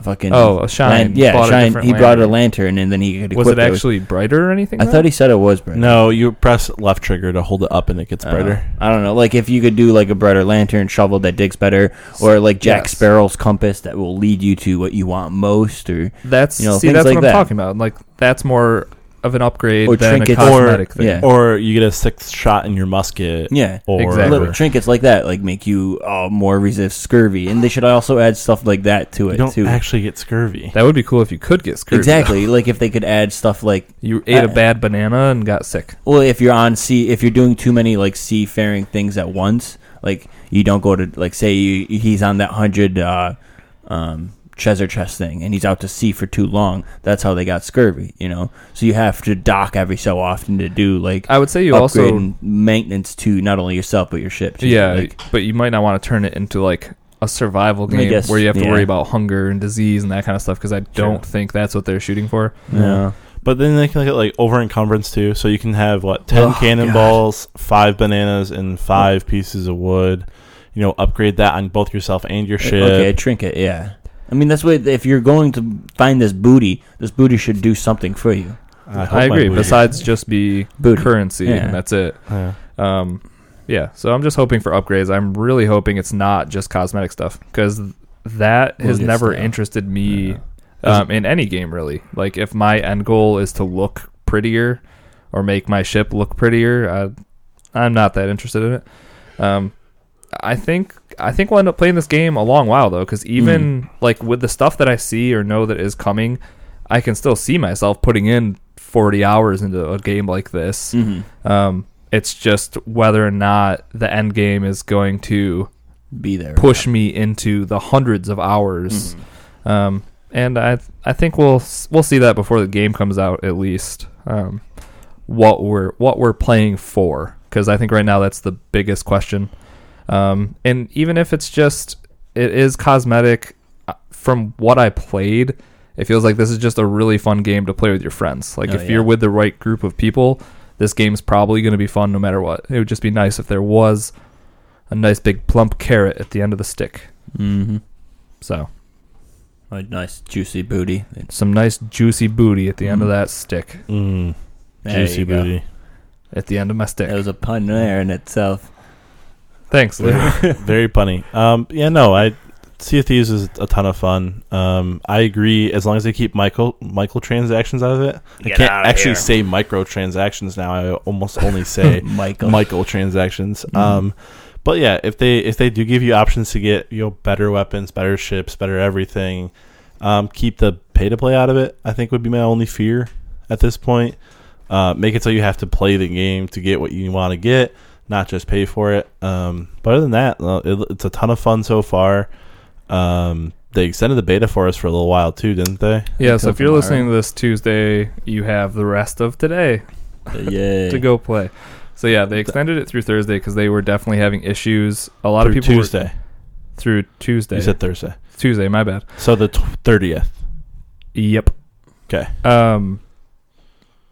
fucking a shine. Shine. He brought a lantern, and then he could equip was it actually brighter or anything? I thought he said it was brighter. No, you press left trigger to hold it up, and it gets brighter. I don't know. Like if you could do like a brighter lantern, shovel that digs better, or like Jack Sparrow's compass that will lead you to what you want most, or that's things that's like what that. I'm talking about. Like that's more of an upgrade or than trinkets, a cosmetic thing. Or you get a 6th shot in your musket. Yeah, or exactly. Little trinkets like that, like make you more resist scurvy, and they should also add stuff like that to it. You don't too. actually get scurvy. That would be cool if you could get scurvy. Exactly, like if they could add stuff like you ate a bad banana and got sick. Well, if you're on sea, if you're doing too many like seafaring things at once, like you don't go to like say he's on that 100 treasure chest thing, and he's out to sea for too long. That's how they got scurvy, So you have to dock every so often to do like I would say you also maintenance to not only yourself but your ship too. Yeah, but you might not want to turn it into like a survival game where you have to worry about hunger and disease and that kind of stuff, because I don't think that's what they're shooting for. Yeah. But then they can look at like over encumbrance too, so you can have 10 cannonballs, 5 bananas, and 5 pieces of wood. Upgrade that on both yourself and your ship. Okay, a trinket, yeah. I mean, that's what if you're going to find this booty should do something for you. I agree. Besides just be booty. Currency, and that's it. Yeah. So I'm just hoping for upgrades. I'm really hoping it's not just cosmetic stuff, because that has never interested me in any game, really. Like, if my end goal is to look prettier or make my ship look prettier, I'm not that interested in it. I think we'll end up playing this game a long while, though, because even like with the stuff that I see or know that is coming, I can still see myself putting in 40 hours into a game like this. It's just whether or not the end game is going to be there, push me into the hundreds of hours. And I think we'll see that before the game comes out at least. What we're playing for, because I think right now that's the biggest question. And even if it is cosmetic, from what I played, it feels like this is just a really fun game to play with your friends. Like if you're with the right group of people, this game's probably going to be fun no matter what. It would just be nice if there was a nice big plump carrot at the end of the stick. Mm-hmm. So, a nice juicy booty. Some nice juicy booty at the end of that stick. Juicy booty. At the end of my stick. That was a pun there in itself. Thanks, Lou. Very punny. Sea of Thieves is a ton of fun. I agree, as long as they keep microtransactions out of it. I can't actually say microtransactions now. I almost only say microtransactions. But yeah, if they do give you options to get better weapons, better ships, better everything, keep the pay to play out of it, I think would be my only fear at this point. Make it so you have to play the game to get what you want to get, not just pay for it. But other than that, it's a ton of fun so far. They extended the beta for us for a little while too, didn't they? Yeah, so if you're listening to this Tuesday, you have the rest of today to go play. So yeah, they extended it through Thursday because they were definitely having issues. A lot of people through Tuesday. You said Thursday. Tuesday, my bad. So the 30th. Yep. Okay.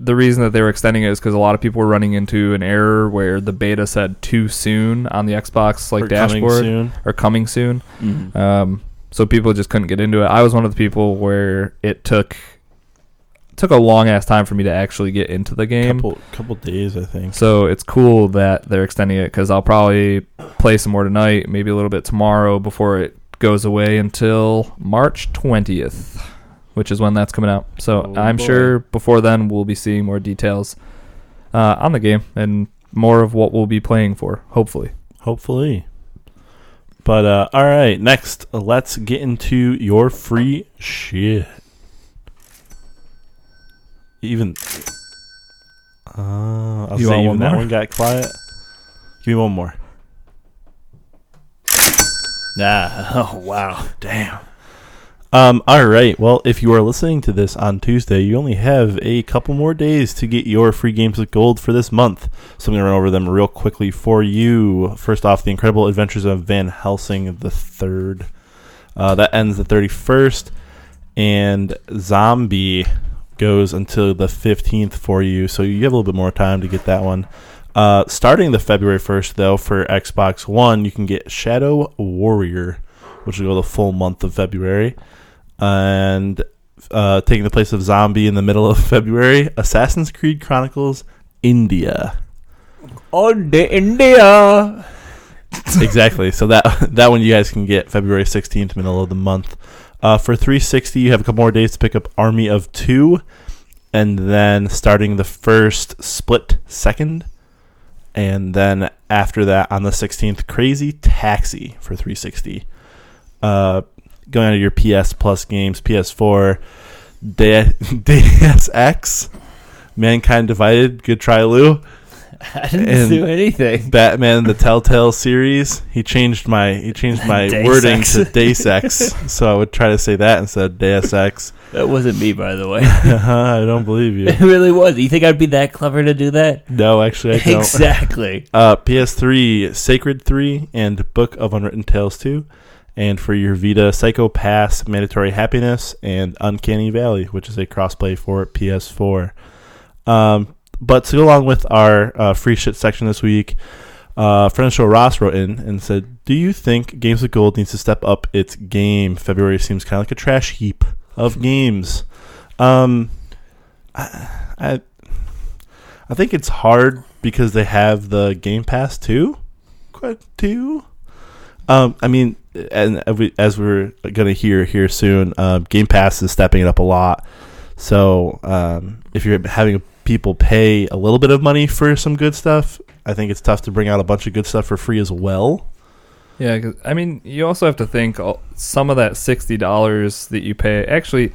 The reason that they were extending it is because a lot of people were running into an error where the beta said too soon on the Xbox dashboard or coming soon. Mm-hmm. So people just couldn't get into it. I was one of the people where it took a long ass time for me to actually get into the game. Couple days, I think. So it's cool that they're extending it because I'll probably play some more tonight, maybe a little bit tomorrow before it goes away until March 20th. Which is when that's coming out. So I'm sure before then we'll be seeing more details on the game and more of what we'll be playing for, hopefully. But, all right, next, let's get into your free shit. Even that one got quiet. Give me one more. Oh, wow. Damn. All right. Well, if you are listening to this on Tuesday, you only have a couple more days to get your free games with gold for this month. So I'm going to run over them real quickly for you. First off, The Incredible Adventures of Van Helsing III. That ends the 31st. And Zombie goes until the 15th for you. So you have a little bit more time to get that one. Starting the February 1st, though, for Xbox One, you can get Shadow Warrior, which will go the full month of February. And taking the place of Zombie in the middle of February, Assassin's Creed Chronicles India. India. Exactly. So that one you guys can get February 16th, middle of the month. For 360, you have a couple more days to pick up Army of Two. And then starting the 1st, Split Second. And then after that, on the 16th, Crazy Taxi for 360. Going on to your PS Plus games, PS4, Deus Ex, Mankind Divided, good try, Lou. I didn't do anything. Batman the Telltale series. He changed my wording to Deus Ex, so I would try to say that instead of Deus Ex. That wasn't me, by the way. I don't believe you. It really was. You think I'd be that clever to do that? No, actually, I don't. Exactly. PS3, Sacred 3, and Book of Unwritten Tales 2. And for your Vita, Psycho Pass, Mandatory Happiness, and Uncanny Valley, which is a crossplay for PS4. But to go along with our free shit section this week, friend of the show Ross wrote in and said, do you think Games with Gold needs to step up its game? February seems kind of like a trash heap of games. I think it's hard because they have the Gamepass too. I mean, and as we're going to hear here soon, Gamepass is stepping it up a lot. So if you're having people pay a little bit of money for some good stuff, I think it's tough to bring out a bunch of good stuff for free as well. Yeah, 'cause, I mean, you also have to think some of that $60 that you pay. Actually,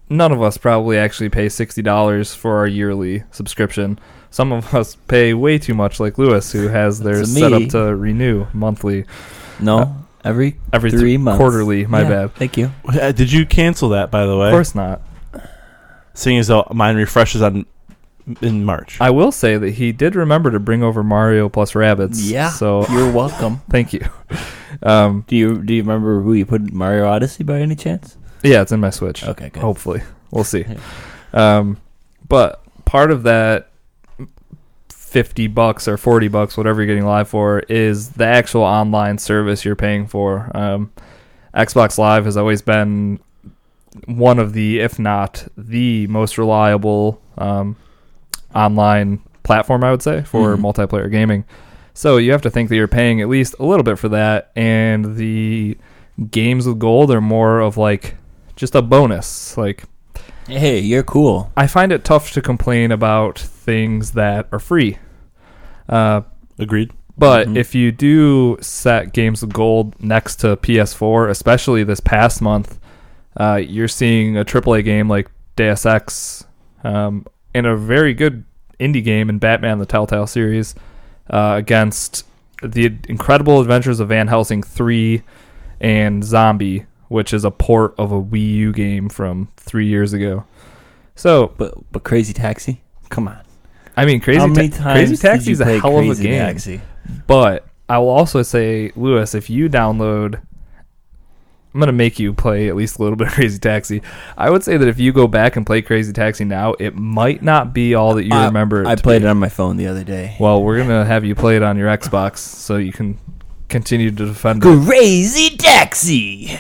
none of us probably actually pay $60 for our yearly subscription. Some of us pay way too much, like Lewis, who has theirs set up to renew monthly. No, every 3 months. Quarterly. My bad. Thank you. Did you cancel that, by the way? Of course not. Seeing as though mine refreshes in March. I will say that he did remember to bring over Mario plus Rabbids. Yeah. So you're welcome. Thank you. Do you remember who you put Mario Odyssey by any chance? Yeah, it's in my Switch. Okay, good. Hopefully. We'll see. But part of that $50 or $40, whatever you're getting live for, is the actual online service you're paying for. Xbox Live has always been one of the, if not the most reliable online platform, I would say, for multiplayer gaming. So you have to think that you're paying at least a little bit for that, and the games with gold are more of like just a bonus. Like, hey, you're cool. I find it tough to complain about things that are free. Agreed. But if you do set games with gold next to PS4, especially this past month, you're seeing a AAA game like Deus Ex and a very good indie game in Batman the Telltale series against the Incredible Adventures of Van Helsing 3 and Zombie, which is a port of a Wii U game from 3 years ago. So, but Crazy Taxi, come on. I mean, Crazy Taxi is a hell of a game. Taxi? But I will also say, Lewis, if you download, I'm going to make you play at least a little bit of Crazy Taxi. I would say that if you go back and play Crazy Taxi now, it might not be all that you remember. I played it on my phone the other day. Well, we're going to have you play it on your Xbox so you can continue to defend Crazy Taxi!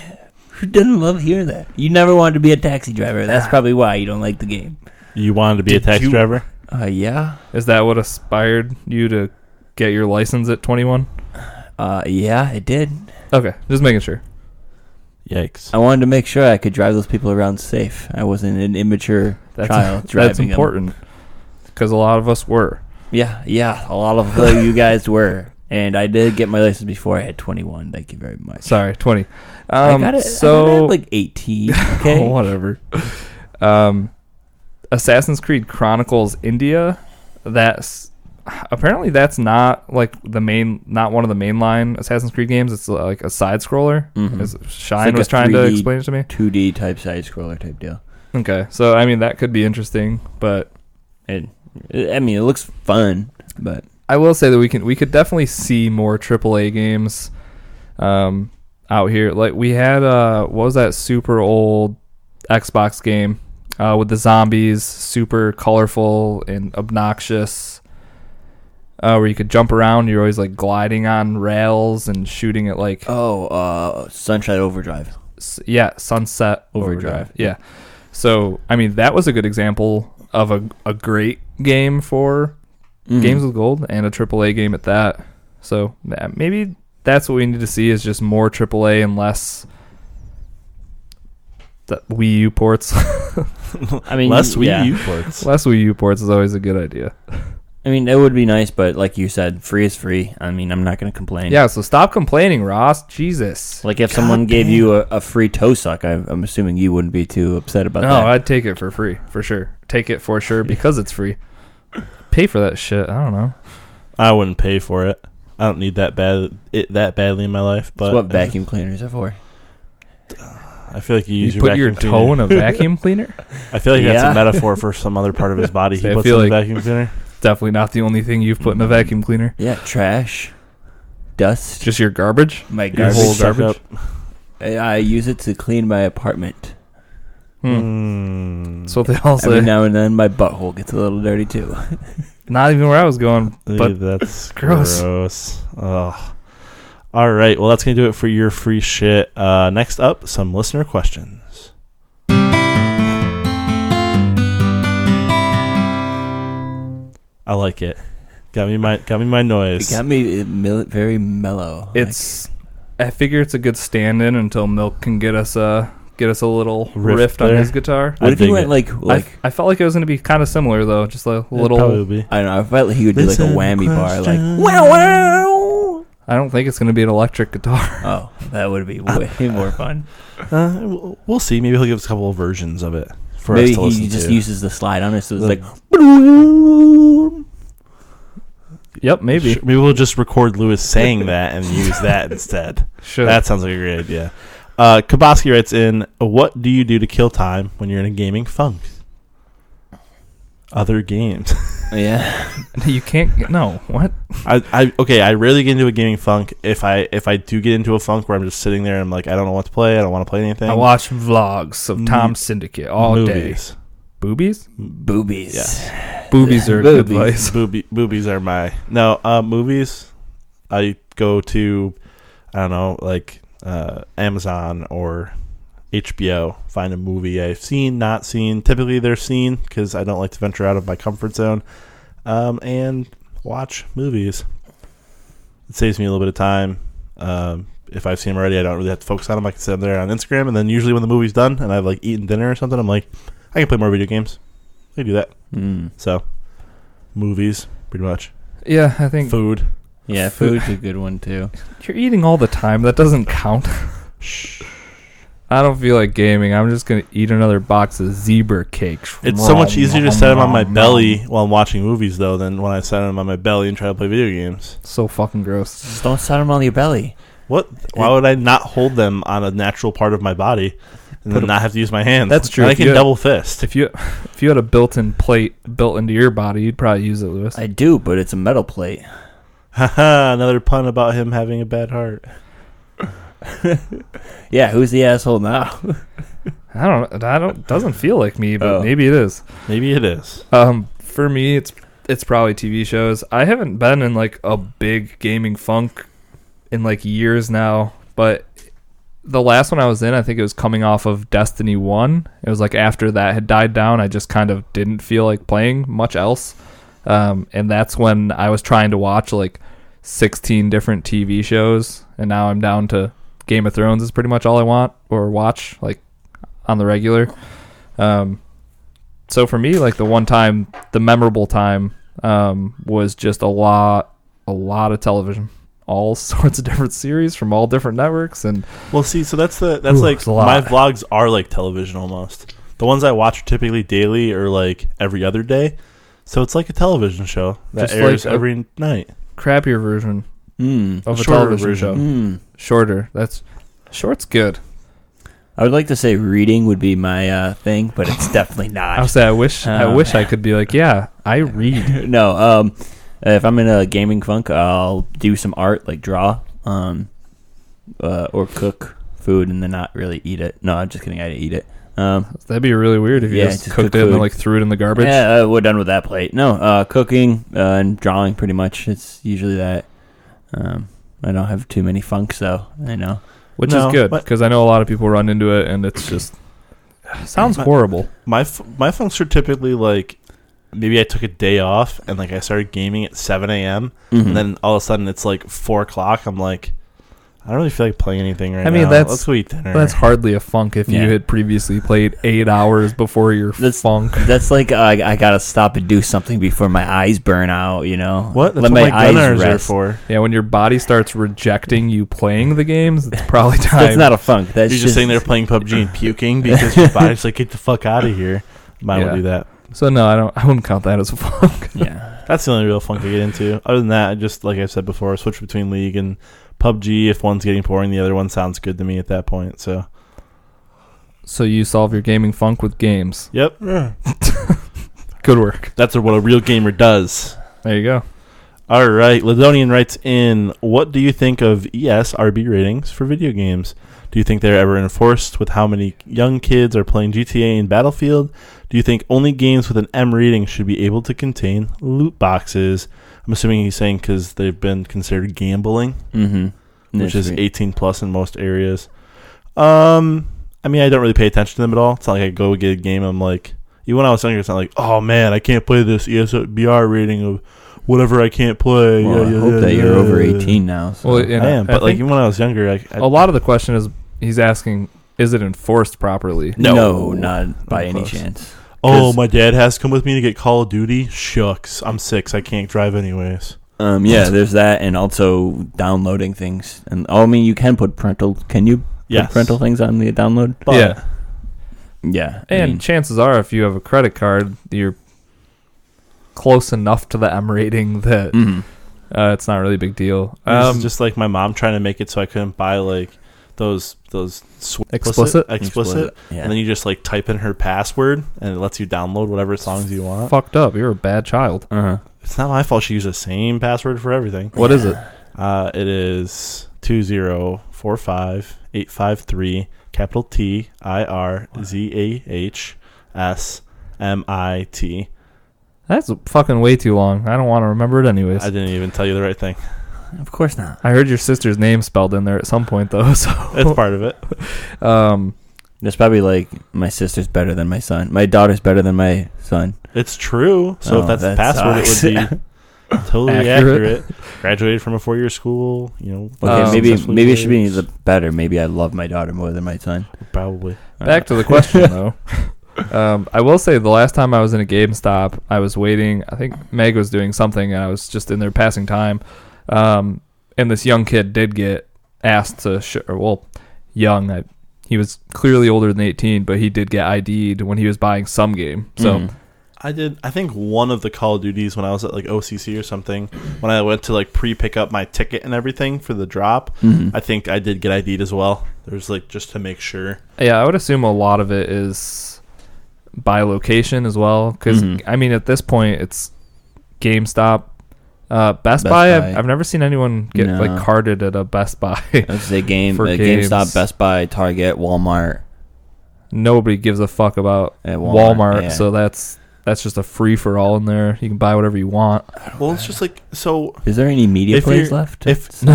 Who doesn't love hearing that? You never wanted to be a taxi driver. That's probably why you don't like the game. You wanted to be a taxi driver? Yeah. Is that what inspired you to get your license at 21? Yeah, it did. Okay, just making sure. Yikes. I wanted to make sure I could drive those people around safe. I wasn't an immature child driving That's important, because a lot of us were. Yeah, a lot of you guys were. And I did get my license before I had 21. Thank you very much. Sorry, 20. I got it like 18. Okay. Whatever. Assassin's Creed Chronicles India. That's not like not one of the mainline Assassin's Creed games. It's like a side scroller. As Shine was trying to explain it to me. 2D type side scroller type deal. Okay, so I mean that could be interesting, but it looks fun, but I will say that we could definitely see more AAA games out here. Like we had what was that super old Xbox game with the zombies, super colorful and obnoxious, where you could jump around. You're always like gliding on rails and shooting at like Sunshine Overdrive. Sunset Overdrive. Yeah. So I mean that was a good example of a great game for games with gold, and a AAA game at that. So maybe that's what we need to see, is just more AAA and less Wii U ports. I mean, less Wii U ports. Less Wii U ports is always a good idea. I mean, it would be nice, but like you said, free is free. I mean, I'm not going to complain. Yeah, so stop complaining, Ross. Jesus. Like if someone gave you a free toe suck, I'm assuming you wouldn't be too upset about that. No, I'd take it for free, for sure. Take it for sure because it's free. Pay for that shit. I don't know. I wouldn't pay for it. I don't need that badly in my life. But that's what vacuum cleaners are for. I feel like you put your toe in a vacuum cleaner. I feel like that's a metaphor for some other part of his body. He puts in a vacuum cleaner. Definitely not the only thing you've put in a vacuum cleaner. Yeah, trash, dust, just your garbage. My garbage. Your whole garbage. I use it to clean my apartment. So they all say. Every now and then, my butthole gets a little dirty too. Not even where I was going, but that's gross. Oh. All right, well, that's going to do it for your free shit. Next up, some listener questions. I like it. Got me my noise. It got me very mellow. I figure it's a good stand-in until Milk can get us a little riff on his guitar. What if he went like I felt like it was going to be kind of similar though, just a little. Probably. I don't know. I felt like he would do like a whammy bar, like wow wow. I don't think it's going to be an electric guitar. Oh, that would be way more fun. We'll see. Maybe he'll give us a couple of versions of it for us to listen to. Maybe he just uses the slide on it, so it's like. Yep, maybe. Maybe we'll just record Lewis saying that and use that instead. Sure. That sounds like a great idea. Kaboski writes in, what do you do to kill time when you're in a gaming funk? Other games. Yeah. You can't. No. What? I rarely get into a gaming funk. If I do get into a funk where I'm just sitting there and I'm like, I don't know what to play. I don't want to play anything. I watch vlogs of Tom Syndicate all movies. day. Boobies? Boobies. Yeah. Boobies are good advice. Boobies are my... No, movies, I go to, I don't know, like Amazon or HBO, find a movie I've seen, not seen. Typically they're seen because I don't like to venture out of my comfort zone, and watch movies. It saves me a little bit of time. If I've seen them already, I don't really have to focus on them. I can sit there on Instagram, and then usually when the movie's done and I've like eaten dinner or something, I'm like, I can play more video games. I can do that. So, movies, pretty much. Yeah, I think... Food. Yeah, food's a good one, too. You're eating all the time. That doesn't count. Shh. I don't feel like gaming. I'm just going to eat another box of zebra cakes. It's so much easier to set them on my belly while I'm watching movies, though, than when I set them on my belly and try to play video games. So fucking gross. Just don't set them on your belly. What? Why would I not hold them on a natural part of my body and then not have to use my hands? That's true. And I can double fist. If you had a built-in plate built into your body, you'd probably use it, Lewis. I do, but it's a metal plate. Haha, another pun about him having a bad heart. Yeah, who's the asshole now? I don't. Doesn't feel like me, but maybe it is. Maybe it is. For me, it's probably TV shows. I haven't been in like a big gaming funk in like years now, but the last one I was in, I think it was coming off of Destiny 1. It was like after that had died down, I just kind of didn't feel like playing much else. And that's when I was trying to watch like 16 different TV shows, and now I'm down to Game of Thrones is pretty much all I want or watch like on the regular. So for me, like the memorable time was just a lot of television. All sorts of different series from all different networks, and well, see, so that's like my vlogs are like television almost. The ones I watch are typically daily or like every other day, so it's like a television show that just airs like every night. Crappier version of a Shorter television show. Shorter. Short's good. I would like to say reading would be my thing, but it's definitely not. I'll say I wish I could be like, yeah, I read. No, if I'm in a gaming funk, I'll do some art, like draw, or cook food and then not really eat it. No, I'm just kidding. I eat it. That'd be really weird if you just cooked it and then like threw it in the garbage. Yeah, we're done with that plate. No, cooking and drawing pretty much. It's usually that. I don't have too many funks though. I know, which is good because I know a lot of people run into it and it's just sounds horrible. My funks are typically like, maybe I took a day off and like I started gaming at 7 a.m. And then all of a sudden it's like 4 o'clock. I'm like, I don't really feel like playing anything right now. Let's go eat dinner. That's hardly a funk if you had previously played 8 hours before your funk. That's like I gotta stop and do something before my eyes burn out. You know what? That's what my eyes are for. Yeah, when your body starts rejecting you playing the games, it's probably time. That's not a funk. That's You're just sitting there playing PUBG and puking because your body's like, get the fuck out of here. Mine will do that. So no, I wouldn't count that as a funk. Yeah, that's the only real funk I get into. Other than that, I just, like I said before, switch between League and PUBG. If one's getting boring, the other one sounds good to me at that point. So you solve your gaming funk with games. Yep. Good work. That's what a real gamer does. There you go. All right, Ladonian writes in, what do you think of ESRB ratings for video games? Do you think they're ever enforced with how many young kids are playing GTA and Battlefield? Do you think only games with an M rating should be able to contain loot boxes? I'm assuming he's saying because they've been considered gambling, which is 18 plus in most areas. I mean, I don't really pay attention to them at all. It's not like I go get a game and I'm like, even when I was younger, it's not like, oh man, I can't play this ESBR rating of whatever I can't play. Well, I hope that you're over 18 now. So. Well, I am, but like even when I was younger, a lot of the question is he's asking, is it enforced properly? No, not by any chance. Oh, my dad has to come with me to get Call of Duty? Shucks. I'm 6. I can't drive anyways. Yeah, there's that, and also downloading things. And I mean, you can put parental. Can you put parental things on the download? But, yeah. And chances are, if you have a credit card, you're close enough to the M rating that It's not really a big deal. It's just like my mom trying to make it so I couldn't buy like those explicit, yeah. And then you just like type in her password and it lets you download whatever songs you want. Fucked up. You're a bad child. It's not my fault she used the same password for everything. What is it? It is 2045853 capital TIRZAHSMIT. That's fucking way too long. I don't want to remember it anyways. I didn't even tell you the right thing. Of course not. I heard your sister's name spelled in there at some point though, so it's part of it. There's probably like my sister's better than my son. My daughter's better than my son. It's true. So if that's the password, sucks. it would be totally accurate. Graduated from a 4-year school, Okay, maybe it should be the better. Maybe I love my daughter more than my son. Probably. Back to the question though. I will say the last time I was in a GameStop, I was waiting. I think Meg was doing something, and I was just in there passing time. And this young kid did get asked to, he was clearly older than 18, but he did get ID'd when he was buying some game. So I think one of the Call of Duties when I was at like OCC or something, when I went to like pre-pick up my ticket and everything for the drop, I think I did get ID'd as well. There's like just to make sure. Yeah, I would assume a lot of it is by location as well, because I mean at this point it's GameStop, Best Buy. I've never seen anyone get like carded at a Best Buy. Let's say GameStop, Best Buy, Target, Walmart. Nobody gives a fuck about Walmart, so that's just a free for all in there. You can buy whatever you want. Well, it's just like, so is there any media plays left? If you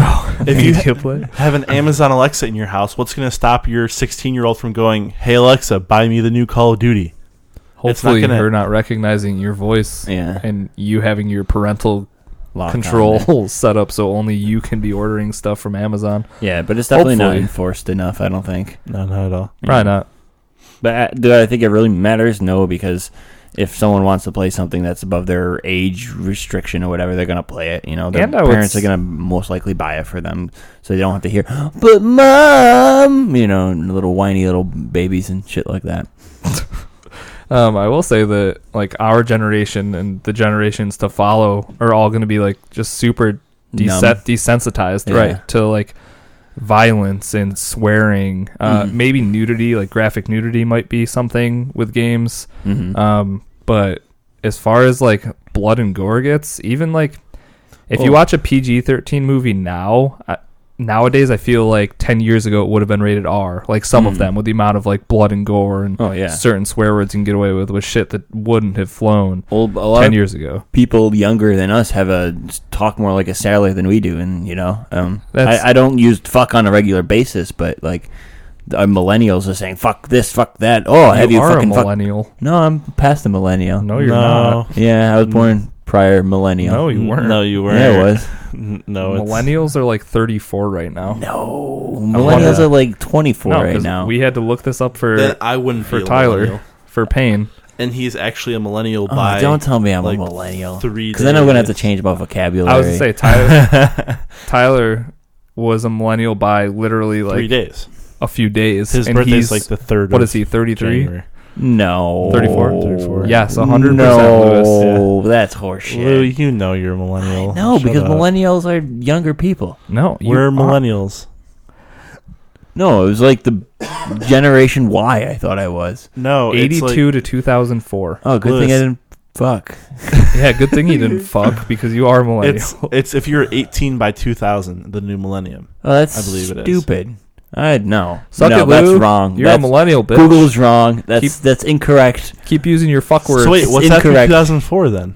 have an Amazon Alexa in your house, what's going to stop your 16-year-old from going, "Hey Alexa, buy me the new Call of Duty"? Hopefully her not recognizing your voice and you having your parental control set up so only you can be ordering stuff from Amazon. Yeah, but it's definitely not enforced enough, I don't think. No, not at all. Probably not. But do I think it really matters? No, because if someone wants to play something that's above their age restriction or whatever, they're going to play it. Their parents are going to most likely buy it for them so they don't have to hear, "But Mom," little whiny little babies and shit like that. I will say that like our generation and the generations to follow are all going to be like just super desensitized, right, to like violence and swearing. Maybe nudity, like graphic nudity, might be something with games. But as far as like blood and gore gets, even like if you watch a PG-13 movie nowadays, I feel like 10 years ago it would have been rated R. Like some of them, with the amount of like blood and gore and certain swear words you can get away with shit that wouldn't have flown 10 years ago. People younger than us talk more like a sailor than we do, and I don't use fuck on a regular basis, but like our millennials are saying fuck this, fuck that. Oh, have you fucking a millennial? No, I'm past the millennial. No, you're not. Yeah, I was born prior millennial. No, you weren't. No, you weren't. Yeah, it was. No, millennials are like 34 right now. No, millennials are like 24 right now. We had to look this up for I wouldn't for Tyler for Payne, and he's actually a millennial by. Don't tell me I'm like a millennial. 3 days. Because then I'm gonna have to change my vocabulary. I was gonna say Tyler was a millennial by literally like 3 days. A few days. His birthday's like the 3rd. What is he? 33. No. 34? Yes, 100%. No, that's horseshit. Lou, you're a millennial. No, because millennials are younger people. No, we're millennials. No, it was like the Generation Y, I thought I was. No, 82 to 2004. Oh, good thing I didn't fuck. Yeah, good thing you didn't fuck because you are a millennial. It's if you're 18 by 2000, the new millennium. Oh, that's I believe it is. Stupid. No. Suck it, Lou. That's wrong. You're a millennial, bitch. Google's wrong. That's incorrect. Keep using your fuck words. So wait, what's incorrect. that 2004 then?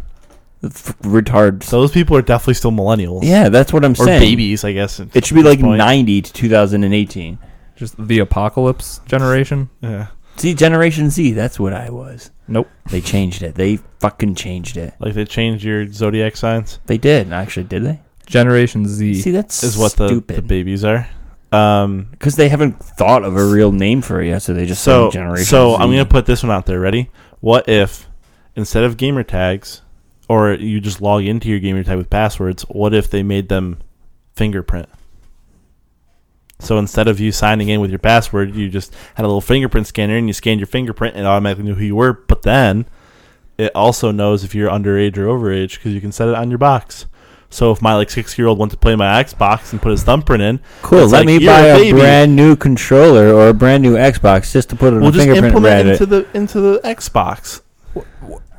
Retards. So those people are definitely still millennials. Yeah, that's what I'm saying. Or babies, I guess. It should be like 90 to 2018. Just the apocalypse generation? Yeah. See, Generation Z, that's what I was. Nope. They changed it. They fucking changed it. Like they changed your zodiac signs? They did. Actually, did they? Generation Z. See, that's is what stupid. The babies are. Because they haven't thought of a real name for it yet, so they just say Generation Z. I'm going to put this one out there. Ready? What if, instead of gamer tags, or you just log into your gamer tag with passwords, what if they made them fingerprint? So instead of you signing in with your password, you just had a little fingerprint scanner and you scanned your fingerprint and it automatically knew who you were. But then it also knows if you're underage or overage because you can set it on your box. So if my 6-year-old went to play my Xbox and put his thumbprint in, cool. Let me buy a brand new controller or a brand new Xbox just to put it on a fingerprint. We'll just implement into the Xbox.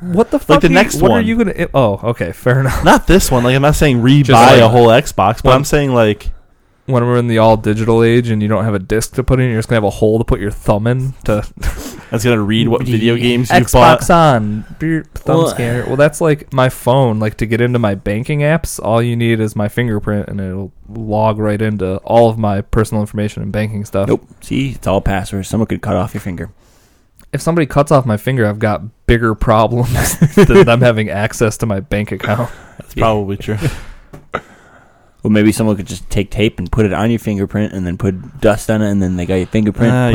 What the fuck? Like the next one. What are you gonna? Oh, okay, fair enough. Not this one. Like I'm not saying buy a whole Xbox, but I'm saying like when we're in the all digital age and you don't have a disc to put in, you're just gonna have a hole to put your thumb in to. That's gonna read what video games you've bought. Xbox on thumb scanner. Well, that's like my phone. Like to get into my banking apps, all you need is my fingerprint, and it'll log right into all of my personal information and banking stuff. Nope. See, it's all passwords. Someone could cut off your finger. If somebody cuts off my finger, I've got bigger problems than them having access to my bank account. That's probably true. Well, maybe someone could just take tape and put it on your fingerprint and then put dust on it, and then they got your fingerprint.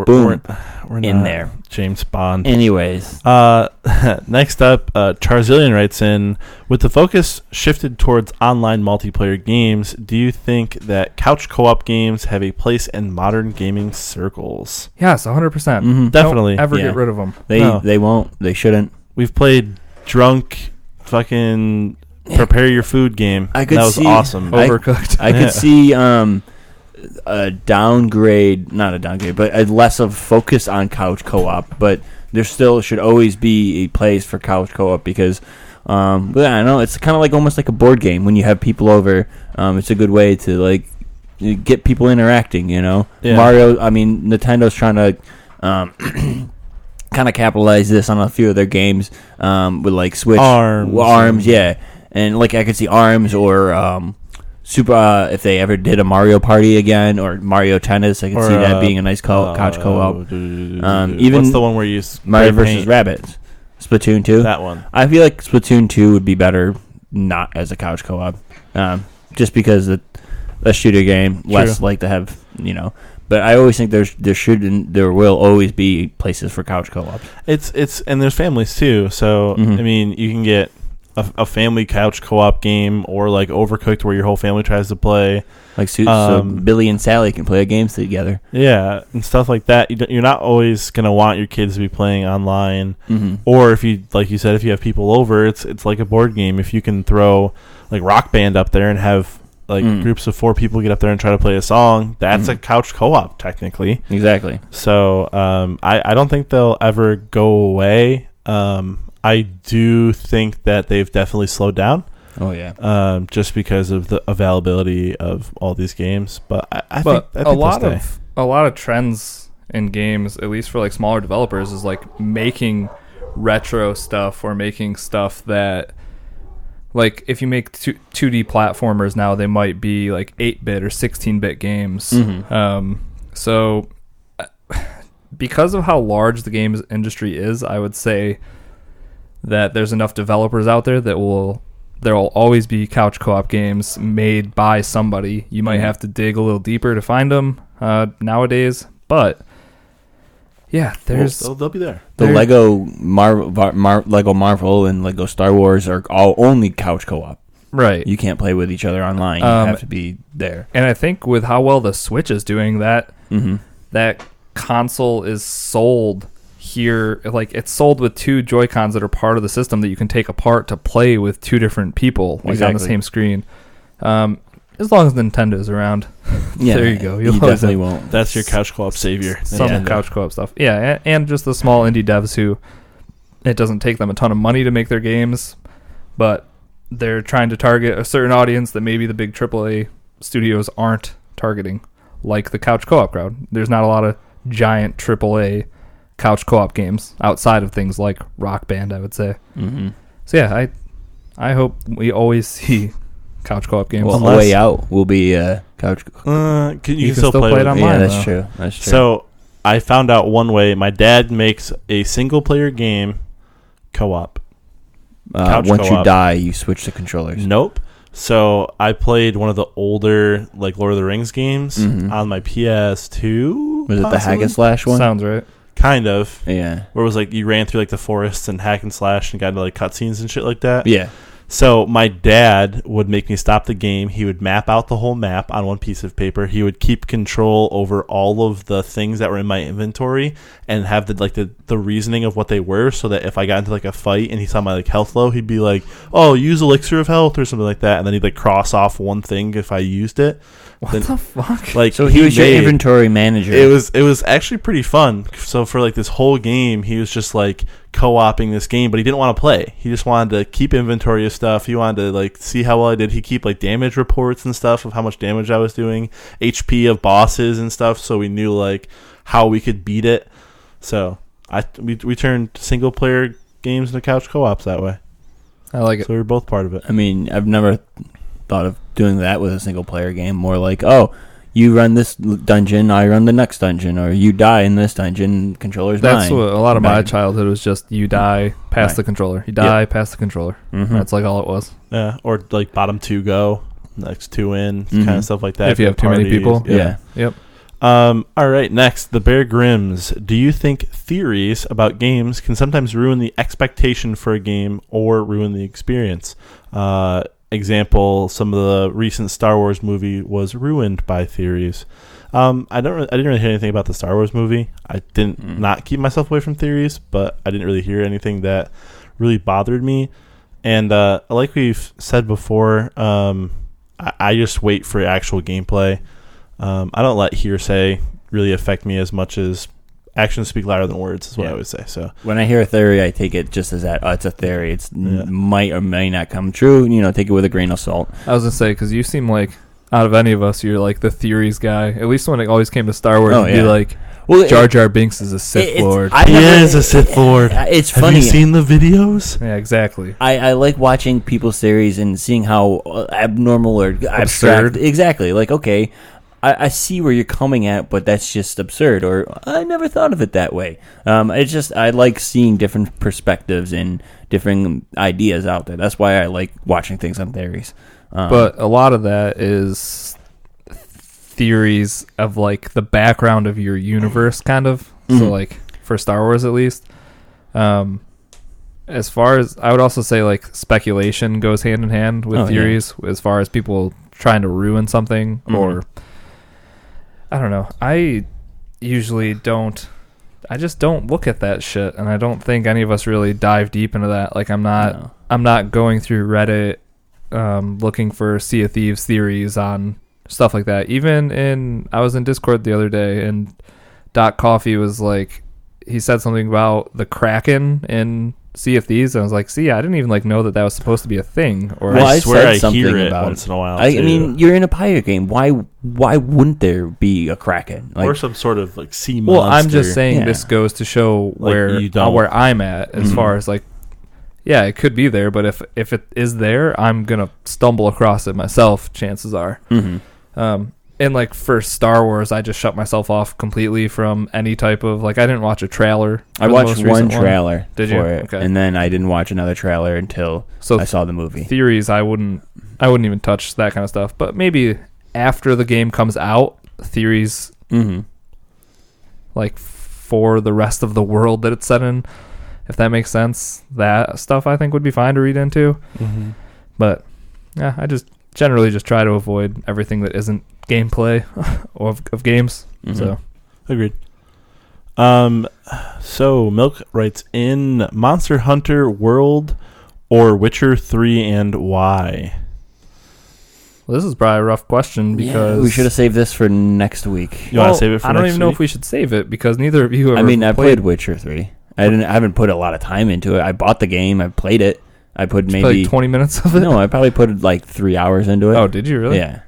Boom. We're in there. James Bond. Anyways. Next up, Charzillion writes in, with the focus shifted towards online multiplayer games, do you think that couch co-op games have a place in modern gaming circles? Yes, 100%. Mm-hmm. Definitely. Don't ever get rid of them. They won't. They shouldn't. We've played drunk fucking prepare your food game. That was awesome. Overcooked. I could see a downgrade, not a downgrade, but a less of focus on couch co-op. But there still should always be a place for couch co-op because, but I don't know, it's kind of like almost like a board game when you have people over. It's a good way to like get people interacting. You know, Mario. I mean, Nintendo's trying to. Kind of capitalize this on a few of their games with like Switch arms, yeah. And like I could see ARMS or Super if they ever did a Mario Party again or Mario Tennis, I could see that being a nice couch co-op. Even what's the one where you Mario vs. Rabbids, Splatoon 2. That one. I feel like Splatoon 2 would be better not as a couch co-op, just because a shooter game less like to have But I always think there will always be places for couch co-op. It's and there's families too. So I mean, you can get a family couch co-op game or like Overcooked where your whole family tries to play. Like so Billy and Sally can play games together. Yeah, and stuff like that. You're not always gonna want your kids to be playing online, or if you like you said, if you have people over, it's like a board game. If you can throw like Rock Band up there and have like groups of 4 people get up there and try to play a song, that's a couch co-op technically. Exactly. So I don't think they'll ever go away. I do think that they've definitely slowed down. Oh yeah. Just because of the availability of all these games, but I think a lot of trends in games, at least for like smaller developers, is like making retro stuff or making stuff that. Like, if you make 2D platformers now, they might be, like, 8-bit or 16-bit games. So, because of how large the games industry is, I would say that there's enough developers out there that there will always be couch co-op games made by somebody. You might have to dig a little deeper to find them nowadays, but... Yeah, they'll be there. The Lego Marvel and Lego Star Wars are all only couch co-op. Right. You can't play with each other online. You have to be there. And I think with how well the Switch is doing, that console is sold here. Like it's sold with 2 Joy-Cons that are part of the system that you can take apart to play with 2 different people, like on the same screen. As long as Nintendo's around. Yeah, there you go. You definitely won't. That's your couch co-op savior. Some couch co-op stuff. Yeah, and just the small indie devs who it doesn't take them a ton of money to make their games, but they're trying to target a certain audience that maybe the big AAA studios aren't targeting, like the couch co-op crowd. There's not a lot of giant AAA couch co-op games outside of things like Rock Band, I would say. So yeah, I hope we always see couch co-op games. Well, A Way Out will be couch. You can still play it online. Yeah, that's true. So I found out one way. My dad makes a single-player game co-op. Once co-op. You die, you switch the controllers. Nope. So I played one of the older, like Lord of the Rings games on my PS2. Was it the hack and slash one? Sounds right. Kind of. Yeah. Where it was like you ran through like the forests and hack and slash and got into like cutscenes and shit like that. Yeah. So my dad would make me stop the game. He would map out the whole map on one piece of paper. He would keep control over all of the things that were in my inventory and have the reasoning of what they were, so that if I got into like a fight and he saw my like health low, he'd be like, "Oh, use elixir of health" or something like that, and then he'd like cross off one thing if I used it. What the fuck? Like, so he was your inventory manager. It was actually pretty fun. So for like this whole game, he was just like co-oping this game, but he didn't want to play. He just wanted to keep inventory of stuff. He wanted to like see how well I did. He keep like damage reports and stuff of how much damage I was doing, HP of bosses and stuff, so we knew like how we could beat it. So we turned single player games into couch co-ops that way. I like it. So we were both part of it. I mean, I've never thought of doing that with a single player game. More like, oh, you run this dungeon, I run the next dungeon, or you die in this dungeon, controller's mine. That's what a lot of my childhood was, just you die, pass the controller. You die, pass the controller. Mm-hmm. That's like all it was. Yeah, or like bottom two go, next two in, kind of stuff like that. If you have too many people. Yeah. Yep. All right, next, the Bear Grimms. Do you think theories about games can sometimes ruin the expectation for a game or ruin the experience? Example, some of the recent Star Wars movie was ruined by theories. I didn't really hear anything about the Star Wars movie. I didn't not keep myself away from theories, but I didn't really hear anything that really bothered me. And like we've said before, I just wait for actual gameplay. I don't let hearsay really affect me as much as actions speak louder than words, is what I would say. So when I hear a theory, I take it just as that. Oh, it's a theory. It's might or may not come true. Take it with a grain of salt. I was gonna say, because you seem like, out of any of us, you're like the theories guy. At least when it always came to Star Wars, you'd be like, Jar Jar Binks is a Sith Lord. He is a Sith Lord. It's funny. Have you seen the videos? Yeah, exactly. I like watching people's theories and seeing how abnormal or absurd. Exactly. Like, okay, I see where you're coming at, but that's just absurd, or I never thought of it that way. It's just, I like seeing different perspectives and different ideas out there. That's why I like watching things on theories. But a lot of that is theories of like the background of your universe, kind of. So like for Star Wars, at least. As far as, I would also say like speculation goes hand in hand with theories, as far as people trying to ruin something or... I don't know. I usually don't. I just don't look at that shit, and I don't think any of us really dive deep into that. Like, I'm not. No. I'm not going through Reddit, looking for Sea of Thieves theories on stuff like that. I was in Discord the other day, and Doc Coffee was like, he said something about the Kraken in Sea of Thieves, and I was like, see, I didn't even like know that was supposed to be a thing. Or I swear I hear it once in a while. I mean, you're in a pirate game. Why wouldn't there be a Kraken? Or some sort of like sea monster? Well, I'm just saying this goes to show where I'm at as far as like, yeah, it could be there, but if it is there, I'm gonna stumble across it myself. Chances are. And like for Star Wars, I just shut myself off completely from any type of, like, I didn't watch a trailer. I watched one trailer for it, okay. And then I didn't watch another trailer until I saw the movie. Theories, I wouldn't even touch that kind of stuff. But maybe after the game comes out, theories, like for the rest of the world that it's set in, if that makes sense, that stuff I think would be fine to read into. But yeah, I just generally just try to avoid everything that isn't gameplay of games. So agreed. So Milk writes in, Monster Hunter World or Witcher 3 and why? Well, this is probably a rough question because we should have saved this for next week. You want to save it for next week? I don't even know if we should save it because neither of you I played Witcher 3. I haven't put a lot of time into it. I bought the game, I played it. I put maybe 20 minutes of it. No, I probably put like 3 hours into it. Oh, did you really? Yeah.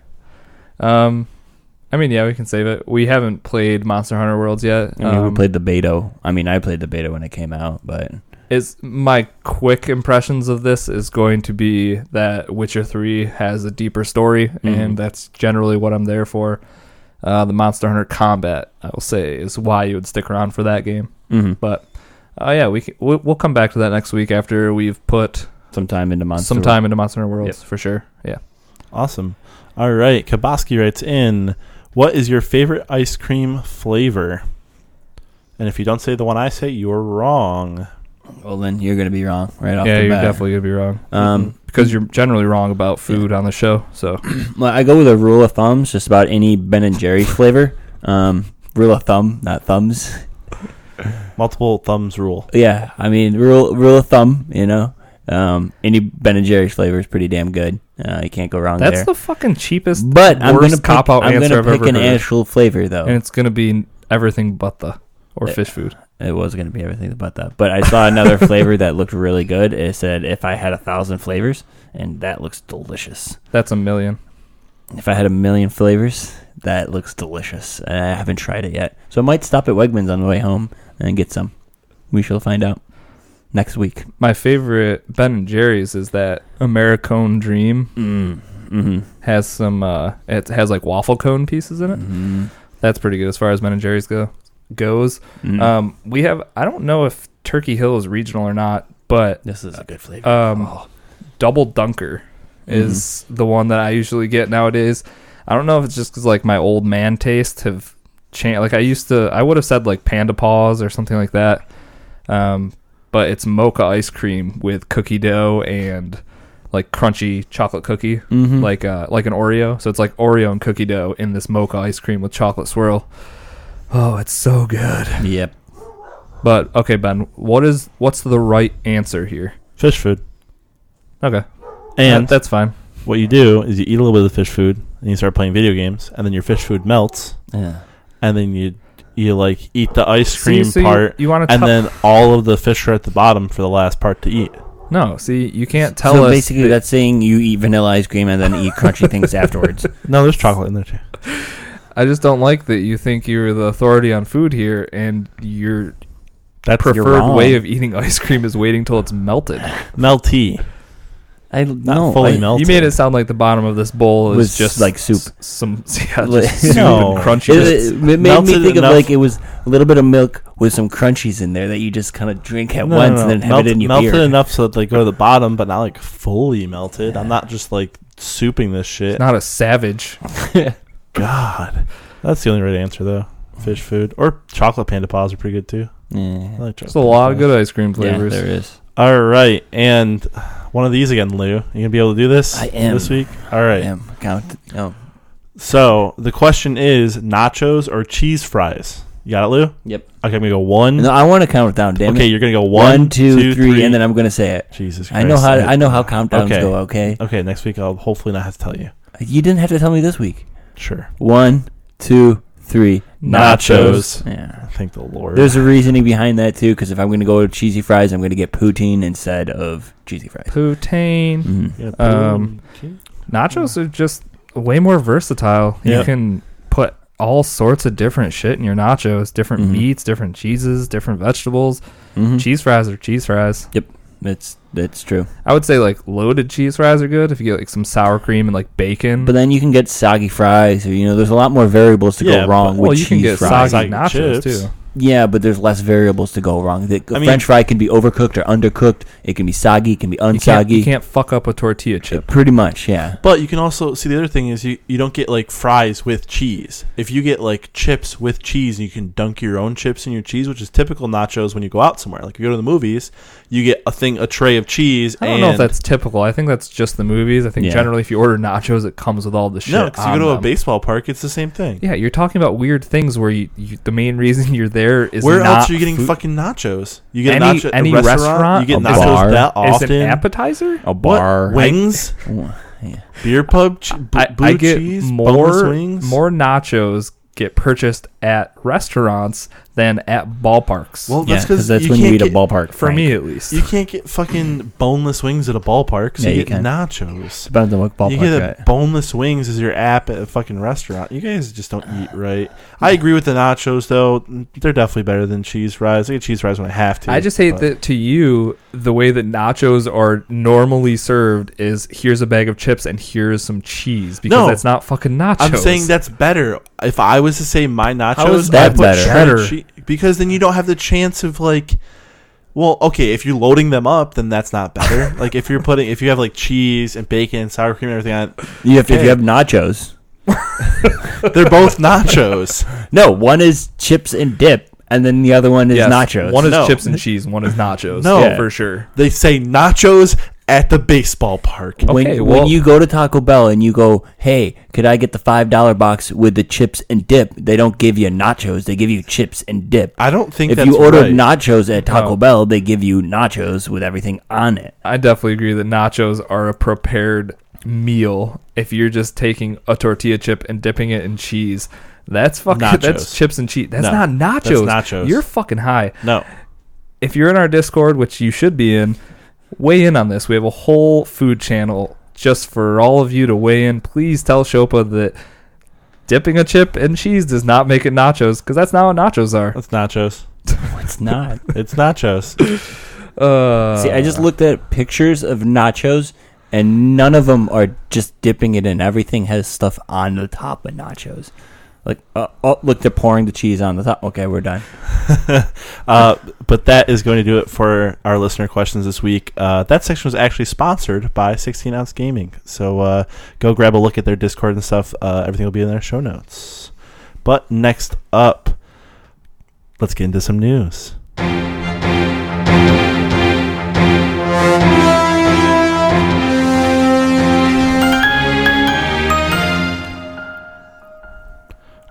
I mean, yeah, we can save it. We haven't played Monster Hunter Worlds yet. We played the beta. I mean, I played the beta when it came out, but my quick impressions of this is going to be that Witcher 3 has a deeper story, and that's generally what I'm there for. The Monster Hunter combat, I will say, is why you would stick around for that game. But yeah, we'll come back to that next week after we've put some time into Monster Hunter Worlds for sure. Yeah. Awesome. All right. Kaboski writes in, what is your favorite ice cream flavor? And if you don't say the one I say, you're wrong. Well, then you're going to be wrong right off Yeah, the you're bat. definitely gonna be wrong. Because you're generally wrong about food on the show. So, Well, I go with a rule of thumbs, just about any Ben and Jerry's flavor. Rule of thumb, not thumbs. Multiple thumbs rule. Yeah, I mean rule of thumb. You know, any Ben and Jerry's flavor is pretty damn good. You can't go wrong that's there. the fucking cheapest, But I'm worst gonna cop-out answer I've pick ever an heard. actual flavor though. And it's gonna be everything but fish food. It was going to be everything but that. But I saw another flavor that looked really good. It said if I had 1,000 flavors, and that looks delicious. That's 1,000,000. If I had 1,000,000 flavors, that looks delicious. I haven't tried it yet. So I might stop at Wegmans on the way home and get some. We shall find out next week. My favorite Ben and Jerry's is that Americone Dream. Has some. It has like waffle cone pieces in it. That's pretty good as far as Ben and Jerry's goes. We have. I don't know if Turkey Hill is regional or not, but This is a good flavor. Double Dunker is the one that I usually get nowadays. I don't know if it's just because like my old man tastes have changed. Like I would have said like Panda Paws or something like that. But it's mocha ice cream with cookie dough and like crunchy chocolate cookie, like an Oreo. So it's like Oreo and cookie dough in this mocha ice cream with chocolate swirl. Oh, it's so good. Yep. But okay, Ben, what's the right answer here? Fish food. Okay, And that's fine. what you do is you eat a little bit of the fish food, and you start playing video games, and then your fish food melts, Yeah. and then you like eat the ice cream So part, you want to and then all of the fish are at the bottom for the last part to eat. No, see, you can't tell So us. basically, that's saying you eat vanilla ice cream and then eat crunchy things afterwards. No, there's chocolate in there too. I just don't like that you think you're the authority on food here, and your That's preferred way of eating ice cream is waiting till it's melted. melty. Not fully melted. You made it sound like the bottom of this bowl is Was just like soup. Some soup No. and crunchy. It made me Melted think of enough- like it was a little bit of milk with some crunchies in there that you just kind of drink at once and then have it in your melted beer. enough so that they go to the bottom, but not like fully melted. I'm not just like souping this shit. It's not a savage. God, that's the only right answer though. Fish food or chocolate Panda Paws are pretty good too. I Yeah. like chocolate There's a lot of Panda good ice cream Yeah, flavors. there is. Paws. All right, and one of these again, Lou. You gonna be able to do this? I am. This week. All right. Count. Oh. So the question is nachos or cheese fries. You got it, Lou? Yep. Okay, I'm gonna go one. No, I want to count it down. Damn Okay, it. you're gonna go 1, 2, 3, and then I'm gonna say it. Jesus Christ. I know how countdowns Okay. go. Okay. Okay, next week I'll hopefully not have to tell you. You didn't have to tell me this week. Sure. 1, 2, 3. Nachos. Yeah. Thank the Lord. There's a reasoning behind that too, because if I'm gonna go to cheesy fries, I'm gonna get poutine instead of cheesy fries. Poutine. Mhm. Yeah, Nachos are just way more versatile. You Yep. can put all sorts of different shit in your nachos, different meats, different cheeses, different vegetables. Cheese fries are cheese fries. Yep, that's true. I would say like loaded cheese fries are good if you get like some sour cream and like bacon. But then you can get soggy fries, or there's a lot more variables to Yeah, go wrong but- with well, you cheese can get fries. soggy Soggy nachos chips. too. Yeah, but there's less variables to go wrong. The I mean- French fry can be overcooked or undercooked. It can be soggy. It can be You unsoggy. can't fuck up a tortilla chip. Pretty much, yeah. But you can also see the other thing is you don't get like fries with cheese. If you get like chips with cheese, you can dunk your own chips in your cheese, which is typical nachos when you go out somewhere. Like if you go to the movies, you get a tray of cheese. I don't know if that's typical. I think that's just the movies. I think Yeah. generally if you order nachos, it comes with all the shit. no, because you on go to a them. baseball park, it's the same thing. Yeah, you're talking about weird things where you the main reason you're there is Where not else are you getting food. fucking nachos? You get Any- nacho at any a restaurant. You restaurant, get a nachos bar, that Is often. an appetizer? A What? bar. Wings, Yeah. beer pub, I blue get cheese, boneless wings. more nachos get purchased at restaurants than at ballparks. Well, Yeah, that's because because that's you when you can't eat a get, ballpark. for Frank. me at least. you can't get fucking boneless wings at a ballpark. So Yeah, you you get can. nachos. Depends on what ballpark You you're get at. boneless wings as your app at a fucking restaurant. You guys just don't eat right. I agree with the nachos though. They're definitely better than cheese fries. I get cheese fries when I have to. I just hate but- that to you, the way that nachos are normally served is here's a bag of chips and here's some cheese because No. that's not fucking nachos. I'm saying that's better. If I was to say my nachos, is that I put better? shredded Better. because then you don't have the chance of like. Well, okay, if you're loading them up, then that's not better. Like if you have like cheese and bacon and sour cream and everything on it, If you have nachos. they're both nachos. No, one is chips and dip, and then the other one is nachos. One is chips and cheese, one is nachos. No. For sure. They say nachos at the baseball park. When you go to Taco Bell and you go, hey, could I get the $5 box with the chips and dip? They don't give you nachos. They give you chips and dip. I don't think if that's you ordered right. nachos at Taco Bell, they give you nachos with everything on it. I definitely agree that nachos are a prepared meal. If you're just taking a tortilla chip and dipping it in cheese, that's fucking nachos. That's chips and cheese. That's No, not nachos. that's nachos. You're fucking high. No. If you're in our Discord, which you should be in, weigh in on this. We have a whole food channel just for all of you to weigh in. Please tell Shopa that dipping a chip in cheese does not make it nachos, because that's not what nachos are. That's nachos. It's not. It's nachos. See, I just looked at pictures of nachos, and none of them are just dipping it in. Everything has stuff on the top of nachos. Like, look, they're pouring the cheese on the top. Okay, we're done. But that is going to do it for our listener questions this week. That section was actually sponsored by 16 Ounce Gaming. So go grab a look at their Discord and stuff. Everything will be in their show notes. But next up, let's get into some news.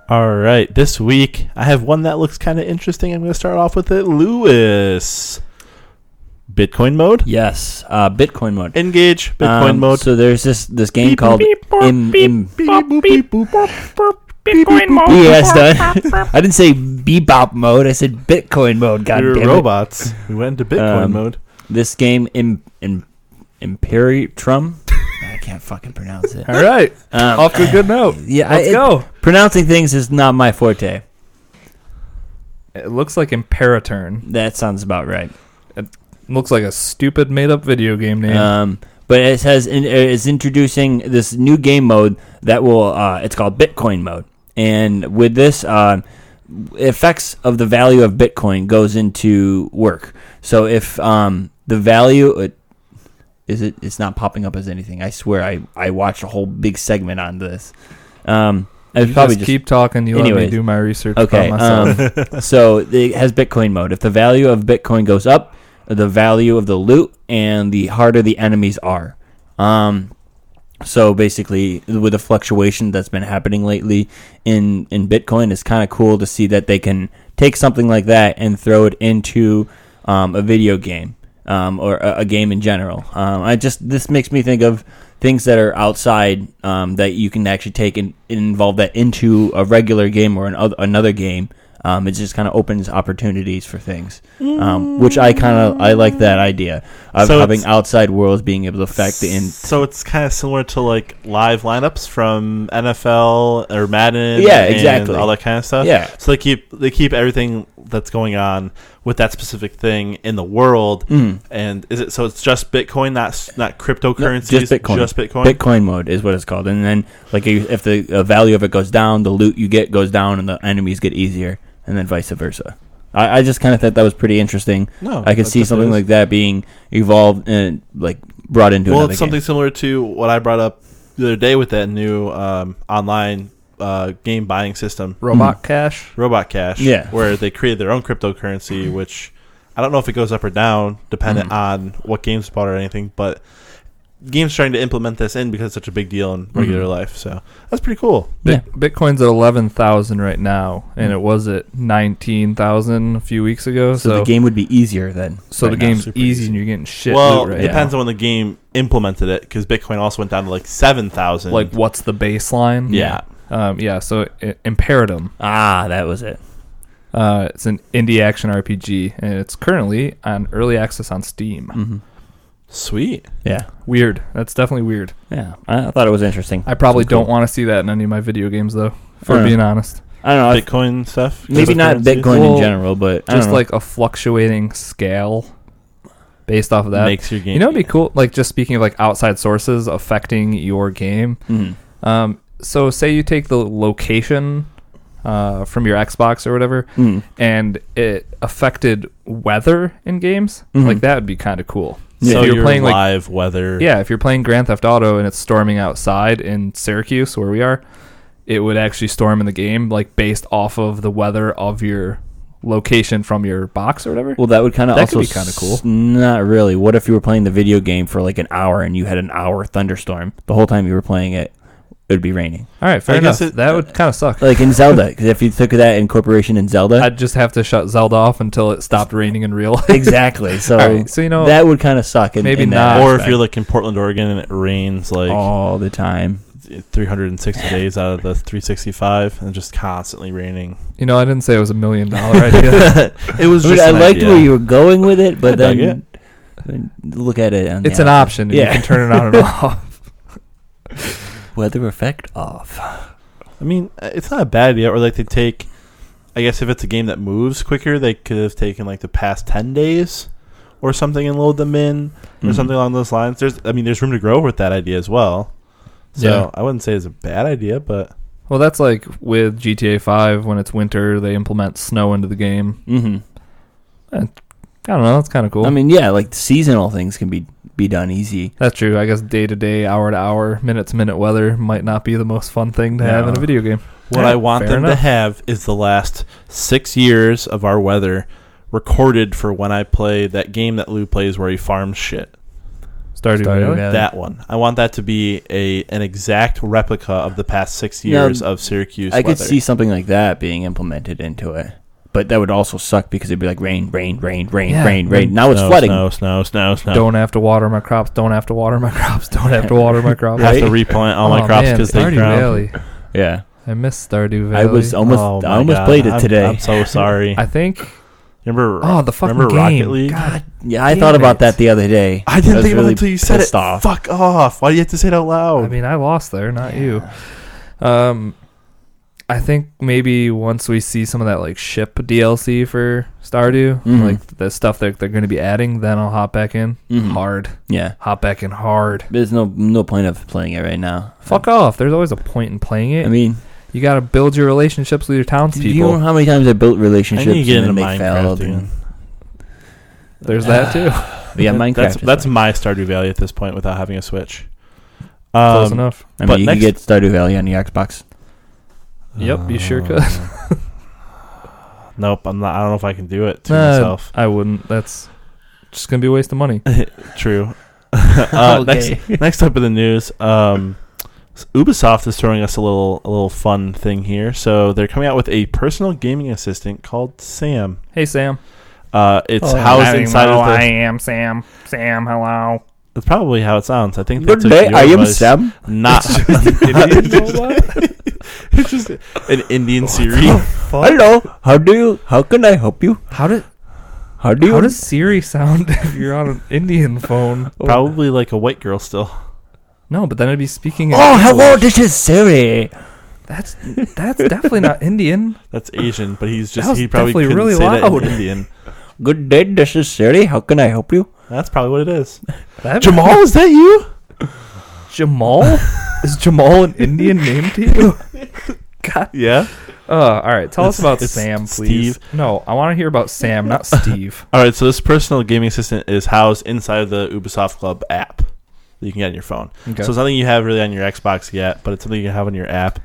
All right, this week I have one that looks kind of interesting. I'm going to start off with it. Lewis. Bitcoin mode? Yes, Bitcoin mode. Engage Bitcoin mode. So there's this game called Bitcoin mode. Yes, done. I didn't say bebop mode. I said Bitcoin mode. God We're damn it. robots. We went into Bitcoin mode. This game, Imperium. I can't fucking pronounce it. All right. Off to a good note. Yeah, Let's go. Pronouncing things is not my forte. It looks like Imperaturn. That sounds about right. It looks like a stupid made-up video game name. But it says it's introducing this new game mode that will. It's called Bitcoin mode, and with this, effects of the value of Bitcoin goes into work. So if the value it's not popping up as anything. I swear, I watched a whole big segment on this. I probably just keep talking. You let me do my research. Okay. Myself. So it has Bitcoin mode. If the value of Bitcoin goes up, the value of the loot and the harder the enemies are. So basically, with the fluctuation that's been happening lately in Bitcoin, it's kind of cool to see that they can take something like that and throw it into a video game or a game in general. This makes me think of things that are outside that you can actually take and involve that into a regular game or another game. It just kind of opens opportunities for things, which I like that idea of having outside worlds being able to affect the in. So it's kind of similar to like live lineups from NFL or Madden, yeah, exactly, all that kind of stuff. Yeah, so they keep everything that's going on with that specific thing in the world. And is it so? It's just Bitcoin, not cryptocurrencies. No, just Bitcoin. Just Bitcoin. Bitcoin mode is what it's called. And then like if the value of it goes down, the loot you get goes down, and the enemies get easier. And then vice versa. I just kind of thought that was pretty interesting. No, I could see something like that being evolved and like brought into another game. Well, it's something similar to what I brought up the other day with that new online game buying system. Robot Cash? Robot Cash. Yeah. Where they created their own cryptocurrency, which I don't know if it goes up or down, dependent on what game's bought or anything, but games trying to implement this in because it's such a big deal in regular life. So that's pretty cool. Bitcoin's at 11,000 right now, and it was at 19,000 a few weeks ago. So the game would be easier then. So right the game's easy and you're getting shit well, loot it depends on when the game implemented it, because Bitcoin also went down to like 7,000. Like, what's the baseline? Yeah. So Imperatum. That was it. It's an indie action RPG, and it's currently on early access on Steam. Sweet. Yeah. Weird. That's definitely weird. Yeah. I thought it was interesting. I probably don't want to see that in any of my video games, though, for being honest. I don't know. Bitcoin stuff? Maybe not Bitcoin in general, but just like a fluctuating scale based off of that. Makes your game. You know, it'd be cool, like just speaking of like outside sources affecting your game. So say you take the location from your Xbox or whatever, and it affected weather in games, like that would be kind of cool. Yeah. So you're playing live weather. Yeah, if you're playing Grand Theft Auto and it's storming outside in Syracuse, where we are, it would actually storm in the game, like based off of the weather of your location from your box or whatever. Well, that would kind of That also could be kinda cool. Not really. What if you were playing the video game for like an hour and you had an hour thunderstorm the whole time you were playing it? It would be raining. All right, fair enough. That would kind of suck. Like in Zelda, because if you took that incorporation in Zelda, I'd just have to shut Zelda off until it stopped raining in real life. exactly. So, Alright, so that would kind of suck. Maybe in not. that Or if aspect. you're like in Portland, Oregon, and it rains like all the time. 360 days out of the 365, and just constantly raining. I didn't say it was $1 million idea. It was. I liked where you were going with it, but I then look at it. It's an option. And you can turn it on and off. Weather effect off. I mean, it's not a bad idea. Or like they take, I guess if it's a game that moves quicker, they could have taken like the past 10 days or something and load them in or something along those lines. There's room to grow with that idea as well. So I wouldn't say it's a bad idea, but Well, that's like with GTA 5 when it's winter, they implement snow into the game. Mm-hmm. I don't know. That's kind of cool. I mean, yeah, like seasonal things can be done easy. That's true. I guess day to day, hour to hour, minute to minute weather might not be the most fun thing to have in a video game. What I want them to have is the last 6 years of our weather recorded for when I play that game that Lou plays where he farms shit. Stardew Valley? That one. I want that to be an exact replica of the past 6 years of Syracuse I weather. could see something like that being implemented into it. But that would also suck because it'd be like rain. Now it's flooding. Snow. Don't have to water my crops. Don't have to water my crops. Don't have to water my crops. I have to replant all my crops because they Stardew drown. Valley. Yeah. I miss Stardew Valley. I almost played it today. I'm so sorry. I think. Remember? The fucking remember game. Rocket League? God, Yeah, I thought about that the other day. I didn't was think about really it until you said it. off. Fuck off! Why do you have to say it out loud? I mean, I lost there, not you. I think maybe once we see some of that like ship DLC for Stardew, like the stuff that they're going to be adding, then I'll hop back in hard. Yeah, Hop back in hard. there's no point of playing it right now. Fuck off. There's always a point in playing it. I mean, you got to build your relationships with your townspeople. you know how many times I built relationships I need to get and into then they Minecraft failed. again. There's that too. Yeah, Minecraft. That's my Stardew Valley at this point without having a Switch. Close enough. I but mean, you can next- get Stardew Valley on the Xbox. Yep, you sure could. Nope, I'm not. I don't know if I can do it to myself. I wouldn't. That's just gonna be a waste of money. True. Okay. Next up in the news, Ubisoft is throwing us a little fun thing here. So they're coming out with a personal gaming assistant called Sam. Hey, Sam. It's housed inside of the. I am Sam. Sam, hello. That's probably how it sounds. I think. Good they took day, your I am voice. Sam. Not. It's just an Indian Siri. Hello. How can I help you? How How does Siri sound if you're on an Indian phone? Probably like a white girl still. No, but then I'd be speaking. In Oh, hello. English. This is Siri. That's definitely not Indian. That's Asian, but he's That just was he probably definitely couldn't really say that loud. in Indian. Good day. This is Siri. How can I help you? That's probably what it is. That- Jamal, is that you? Jamal? Is Jamal an Indian name to you? God. Yeah. All right. Tell us about It's Sam, please. Steve. No, I want to hear about Sam, not Steve. All right. So this personal gaming assistant is housed inside of the Ubisoft Club app that you can get on your phone. Okay. So it's nothing you have really on your Xbox yet, but it's something you can have on your app.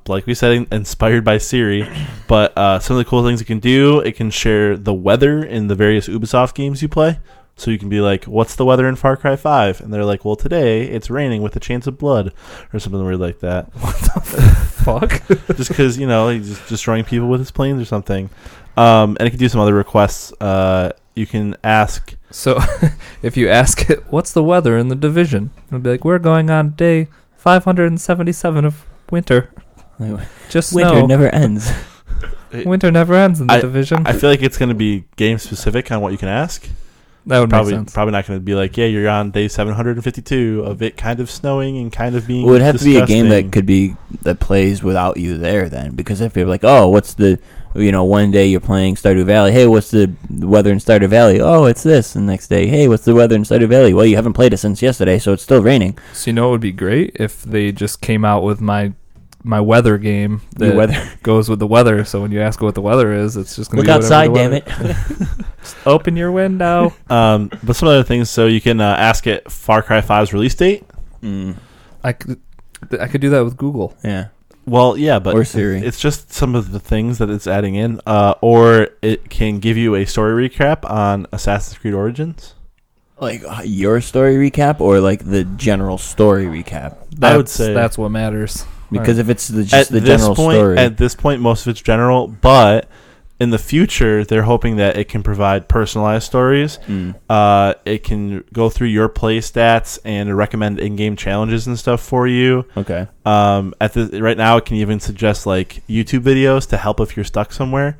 Like we said, inspired by Siri. But some of the cool things it can do, it can share the weather in the various Ubisoft games you play. So you can be like, what's the weather in Far Cry 5? And they're like, well, today it's raining with a chance of blood or something weird like that. What the fuck? Just because, he's just destroying people with his planes or something. And it can do some other requests. You can ask. So if you ask it, what's the weather in the Division? It'll be like, we're going on day 577 of winter. Just Winter snow. never ends. Winter never ends in the Division. I feel like it's going to be game specific on what you can ask. That would make sense. Probably not going to be like, yeah, you're on day 752 of it kind of snowing and kind of being. Well, it would have to be a game disgusting. that plays without you there then, because if you're like, oh, what's the, one day you're playing Stardew Valley, hey, what's the weather in Stardew Valley? Oh, it's this. And the next day, hey, what's the weather in Stardew Valley? Well, you haven't played it since yesterday, so it's still raining. So what would be great if they just came out with my weather game that goes with the weather. So when you ask what the weather is, it's just going to be look outside, damn it. Just open your window. But some other things, so you can ask it Far Cry 5's release date. I could do that with Google. Yeah. Well, yeah, but or Siri. It's just some of the things that it's adding in, or it can give you a story recap on Assassin's Creed Origins. Like your story recap, or like the general story recap? I would say that's what matters. Because if it's just the general story, at this point, most of it's general, but in the future, they're hoping that it can provide personalized stories. It can go through your play stats and recommend in-game challenges and stuff for you. Okay. Right now, it can even suggest like YouTube videos to help if you're stuck somewhere.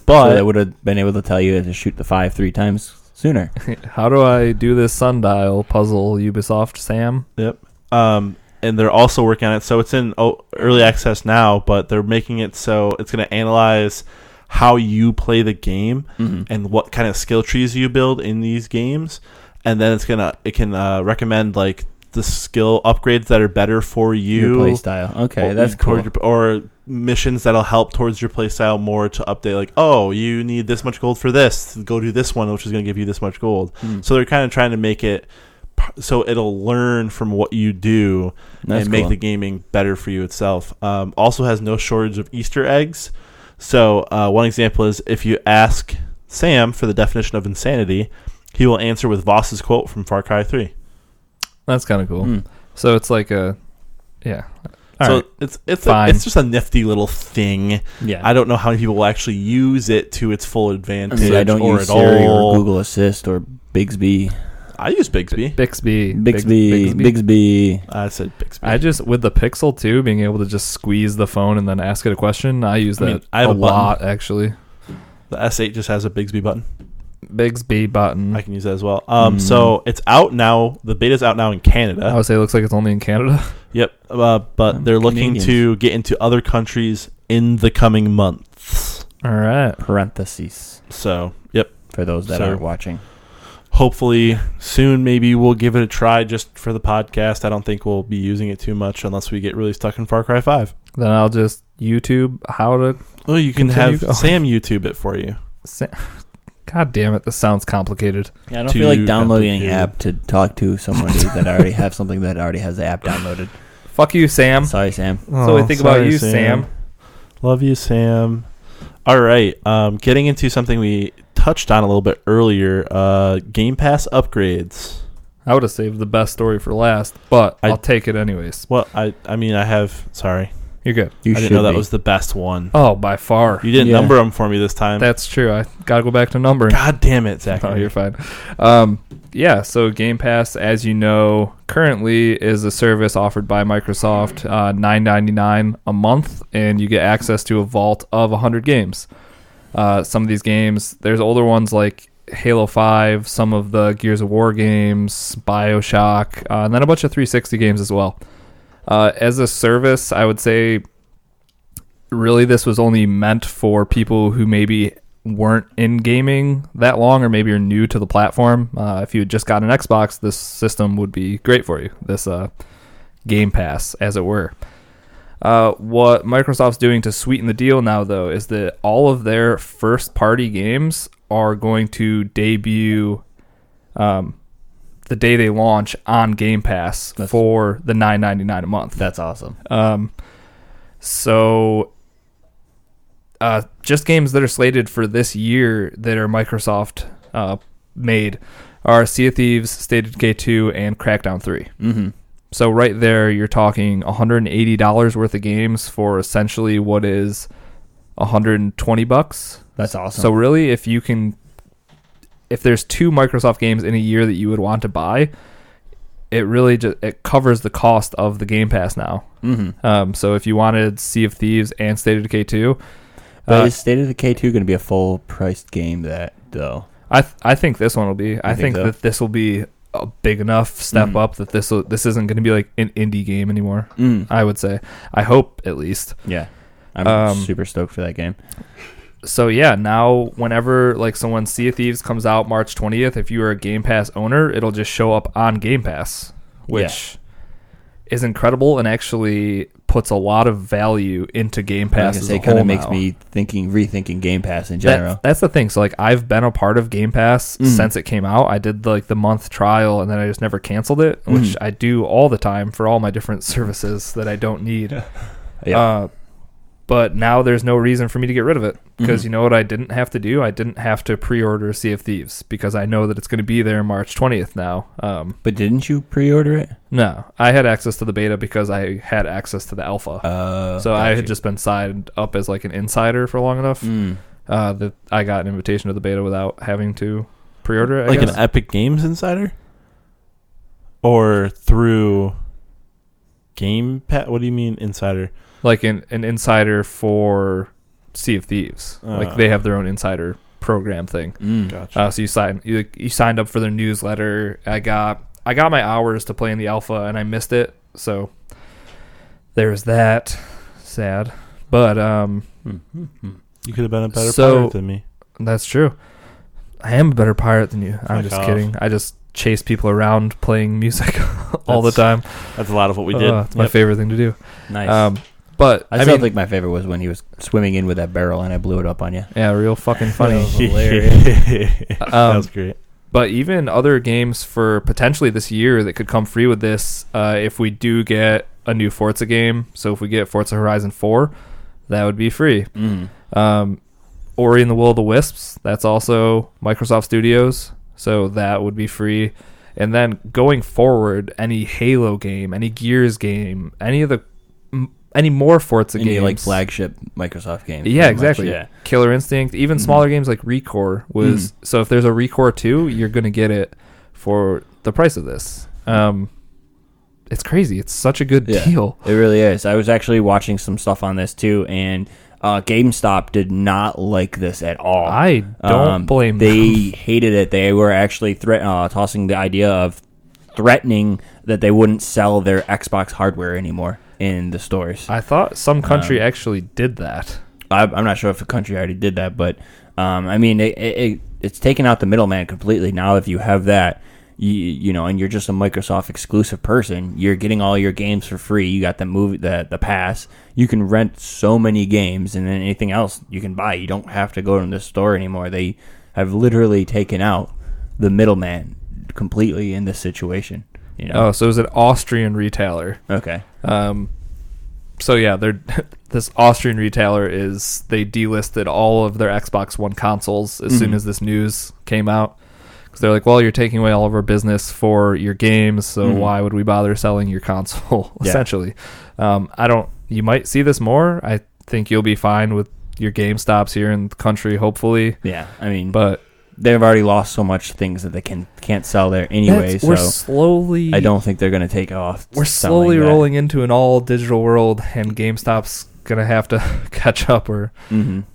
But so they would have been able to tell you to shoot the 5 3 times sooner. How do I do this sundial puzzle, Ubisoft, Sam? Yep. And they're also working on it. So it's in early access now, but they're making it so it's going to analyze how you play the game and what kind of skill trees you build in these games, and then it can recommend like the skill upgrades that are better for you, your play style. Okay, that's cool. Or missions that'll help towards your play style more to update. Like, oh, you need this much gold for this. Go do this one, which is going to give you this much gold. So they're kind of trying to make it so it'll learn from what you do and make the gaming better for you itself. Also has no shortage of Easter eggs. So one example is if you ask Sam for the definition of insanity, he will answer with Voss's quote from Far Cry 3. That's kind of cool. So it's like it's just a nifty little thing. Yeah, I don't know how many people will actually use it to its full advantage. I don't use Siri or Google Assist or Bixby. I use Bixby. Bixby. I said Bixby. I just, with the Pixel 2, being able to just squeeze the phone and then ask it a question, I use that I have a lot, actually. The S8 just has a Bixby button. Bixby button. I can use that as well. So it's out now. The beta's out now in Canada. I would say it looks like it's only in Canada. Yep. But they're looking to get into other countries in the coming months. All right. Parentheses. So, yep. For those that aren't watching. Hopefully soon maybe we'll give it a try just for the podcast. I don't think we'll be using it too much unless we get really stuck in Far Cry 5. Then I'll just YouTube how to... Well, you can have Sam YouTube it for you. God damn it, this sounds complicated. Yeah, I don't feel like downloading an app to talk to somebody that already have something that already has the app downloaded. Fuck you, Sam. Sorry, Sam. So we think about you, Sam. Love you, Sam. All right, getting into something we touched on a little bit earlier, Game Pass upgrades. I would have saved the best story for last, but I'll take it anyways. Well, I have... Sorry. You're good. I didn't know that was the best one. Oh, by far. You didn't number them for me this time. That's true. I got to go back to numbering. God damn it, Zach. Oh, you're fine. So Game Pass, as you know, currently is a service offered by Microsoft, $9.99 a month, and you get access to a vault of 100 games. Some of these games, there's older ones like Halo 5, some of the Gears of War games, BioShock, and then a bunch of 360 games as well. As a service, I would say really this was only meant for people who maybe weren't in gaming that long or maybe are new to the platform. If you had just got an Xbox, this system would be great for you, this Game Pass, as it were. What Microsoft's doing to sweeten the deal now, though, is that all of their first-party games are going to debut the day they launch on Game Pass for the $9.99 a month. That's awesome. Just games that are slated for this year that are Microsoft made are Sea of Thieves, State of Decay 2, and Crackdown 3. Mm-hmm. So right there, you're talking $180 worth of games for essentially what is $120. That's awesome. So really, if there's 2 Microsoft games in a year that you would want to buy, it really it covers the cost of the Game Pass now. Mm-hmm. So if you wanted Sea of Thieves and State of Decay 2, but is State of Decay 2 going to be a full-priced game? Though I think this one will be. I think that this will be a big enough step up that this isn't going to be like an indie game anymore. I would say. I hope at least. Yeah, I'm super stoked for that game. So yeah, now whenever like someone Sea of Thieves comes out March 20th, if you are a Game Pass owner, it'll just show up on Game Pass, which is incredible and actually puts a lot of value into Game Pass. It kind of makes me rethinking Game Pass in general. That's the thing. So like I've been a part of Game Pass since it came out. I did like the month trial and then I just never canceled it, which I do all the time for all my different services that I don't need. Yeah. But now there's no reason for me to get rid of it because you know what I didn't have to do? I didn't have to pre-order Sea of Thieves because I know that it's going to be there March 20th now. But didn't you pre-order it? No, I had access to the beta because I had access to the alpha. So I had just been signed up as like an insider for long enough that I got an invitation to the beta without having to pre-order it. Like an Epic Games insider? Or through Gamepass? What do you mean insider? Like an insider for Sea of Thieves. Like they have their own insider program thing. Gotcha. So you signed up for their newsletter. I got my hours to play in the alpha and I missed it. So there's that. Sad. But you could have been a better pirate than me. That's true. I am a better pirate than you. I'm just kidding. I just chase people around playing music all the time. That's a lot of what we did. It's my favorite thing to do. Nice. But I still think my favorite was when he was swimming in with that barrel and I blew it up on you. Yeah, real fucking funny. Hilarious. That was great. But even other games for potentially this year that could come free with this, if we do get a new Forza game, so if we get Forza Horizon 4, that would be free. Ori and the Will of the Wisps, that's also Microsoft Studios, so that would be free. And then going forward, any Halo game, any Gears game, any more Forza games, like flagship Microsoft games. Yeah, exactly. Yeah. Killer Instinct, even smaller games like Recore was. So if there's a Recore 2, you're going to get it for the price of this. It's crazy. It's such a good deal. It really is. I was actually watching some stuff on this too, and GameStop did not like this at all. I don't blame them. They hated it. They were actually tossing the idea of threatening that they wouldn't sell their Xbox hardware anymore in the stores. I thought some country actually did that. I'm not sure if the country already did that, but I mean, it's taken out the middleman completely. Now, if you have that, you know, and you're just a Microsoft exclusive person, you're getting all your games for free. You got the pass. You can rent so many games, and then anything else you can buy. You don't have to go to the store anymore. They have literally taken out the middleman completely in this situation. You know? Oh, so it was an Austrian retailer. Okay. So yeah, this Austrian retailer they delisted all of their Xbox One consoles as soon as this news came out. Because they're like, well, you're taking away all of our business for your games, so why would we bother selling your console? Essentially, you might see this more. I think you'll be fine with your GameStops here in the country, hopefully. Yeah, I mean, but they've already lost so much things that they can't sell there anyway. We're slowly. I don't think they're going to take off. We're slowly rolling into an all digital world, and GameStop's gonna have to catch up or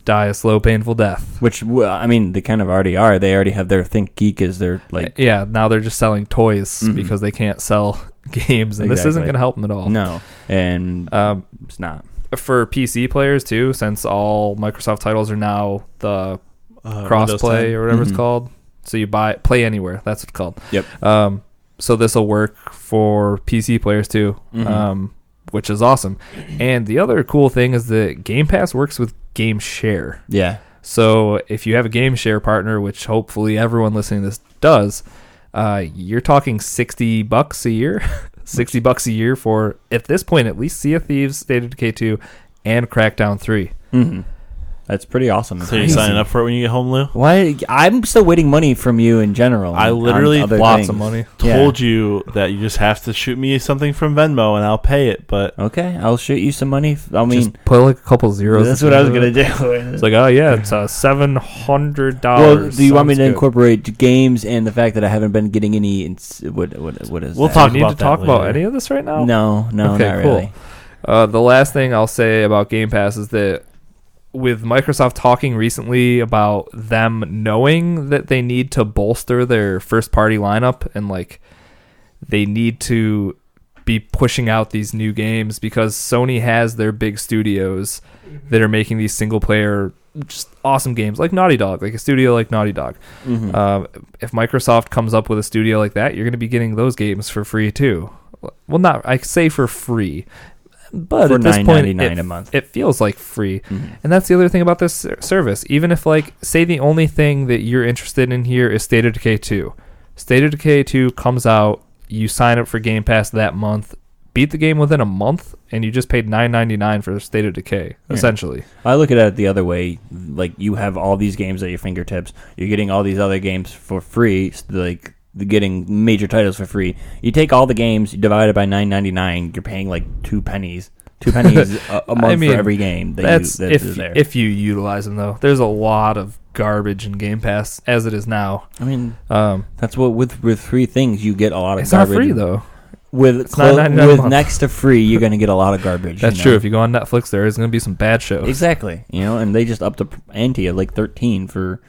die a slow, painful death. Which, I mean, they kind of already are. They already have their Think Geek as their like. Yeah, now they're just selling toys because they can't sell games, and this isn't gonna help them at all. No, and it's not for PC players too, since all Microsoft titles are now the crossplay or whatever it's called. So you play anywhere. That's what it's called. Yep. So this will work for PC players too. Which is awesome. And the other cool thing is that Game Pass works with Game Share. Yeah. So if you have a Game Share partner, which hopefully everyone listening to this does, you're talking $60 a year. $60 a year for, at this point, at least Sea of Thieves, State of Decay 2, and Crackdown 3. That's pretty awesome. So you're signing up for it when you get home, Lou? Why? I'm still waiting money from you in general. I literally lots of money. Told you that you just have to shoot me something from Venmo and I'll pay it. But okay, I'll shoot you some money. I mean, just put like a couple zeros. That's what I was gonna do. It's like, oh yeah, it's $700. Well, do you want me to incorporate games and the fact that I haven't been getting any? What is? We'll that? talk Do you about need to talk about any of this right now? No, okay, not cool. really. The last thing I'll say about Game Pass is that with Microsoft talking recently about them knowing that they need to bolster their first party lineup and like they need to be pushing out these new games because Sony has their big studios that are making these single player just awesome games like Naughty Dog, like a studio like Naughty Dog. If Microsoft comes up with a studio like that, you're going to be getting those games for free too. Well, not I say for free. But for at this point, $9.99 a month, it feels like free, and that's the other thing about this service. Even if, like, say the only thing that you're interested in here is State of Decay 2. State of Decay 2 comes out, you sign up for Game Pass that month, beat the game within a month, and you just paid $9.99 for State of Decay, essentially. I look at it the other way. Like, you have all these games at your fingertips. You're getting all these other games for free, like getting major titles for free. You take all the games, you divide it by $9.99, you're paying like 2 pennies. 2 pennies a month for every game that's there. If you utilize them, though. There's a lot of garbage in Game Pass as it is now. I mean, that's what with free things you get a lot of it's garbage. It's not free though. With next to free, you're going to get a lot of garbage. That's true. If you go on Netflix, there is going to be some bad shows. Exactly. And they just upped the ante at like 13 for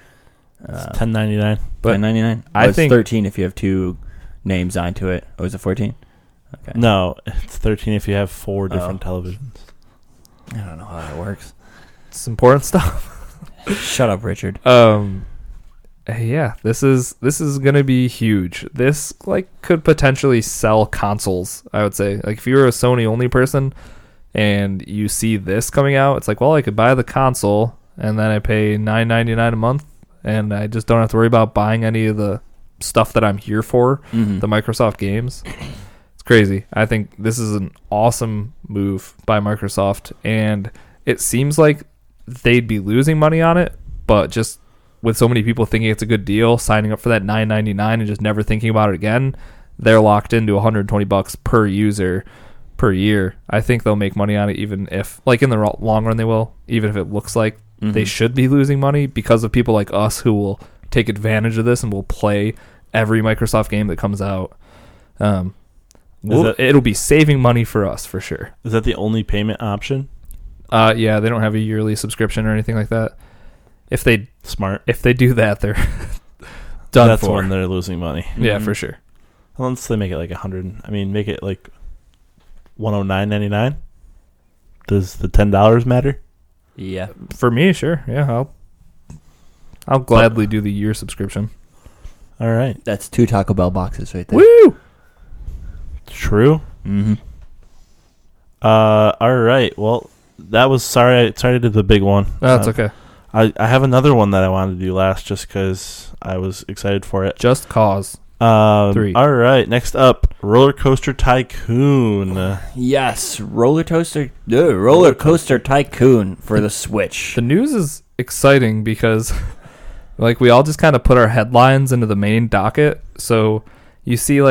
$10.99. But $10.99. I think 13 if you have 2 names onto it. Or is it 14? Okay. No, it's 13 if you have 4 different televisions. I don't know how that works. It's important stuff. Shut up, Richard. Yeah, this is gonna be huge. This could potentially sell consoles. I would say, if you're a Sony only person and you see this coming out, it's like, well, I could buy the console and then I pay $9.99 a month, and I just don't have to worry about buying any of the stuff that I'm here for, the Microsoft games. It's crazy. I think this is an awesome move by Microsoft, and it seems like they'd be losing money on it, but just with so many people thinking it's a good deal, signing up for that $9.99 and just never thinking about it again, they're locked into $120 per user per year. I think they'll make money on it, even if, in the long run they will, even if it looks like they should be losing money, because of people like us who will take advantage of this and will play every Microsoft game that comes out. It'll be saving money for us for sure. Is that the only payment option? Yeah, they don't have a yearly subscription or anything like that. If they do that, they're done. That's for. when they're losing money. Yeah, for sure. Unless they make it like 100. I mean, make it like $109.99. Does the $10 matter? Yeah, for me, sure. Yeah, I'll gladly do the year subscription. All right, that's 2 Taco Bell boxes right there. Woo! True. All right. Well, that was sorry I did the big one. No, that's okay. I have another one that I wanted to do last just because I was excited for it. Just cause. 3. All right. Next up, Roller Coaster Tycoon. Yes, Roller Coaster Tycoon for the Switch. The news is exciting because we all just kind of put our headlines into the main docket. So you see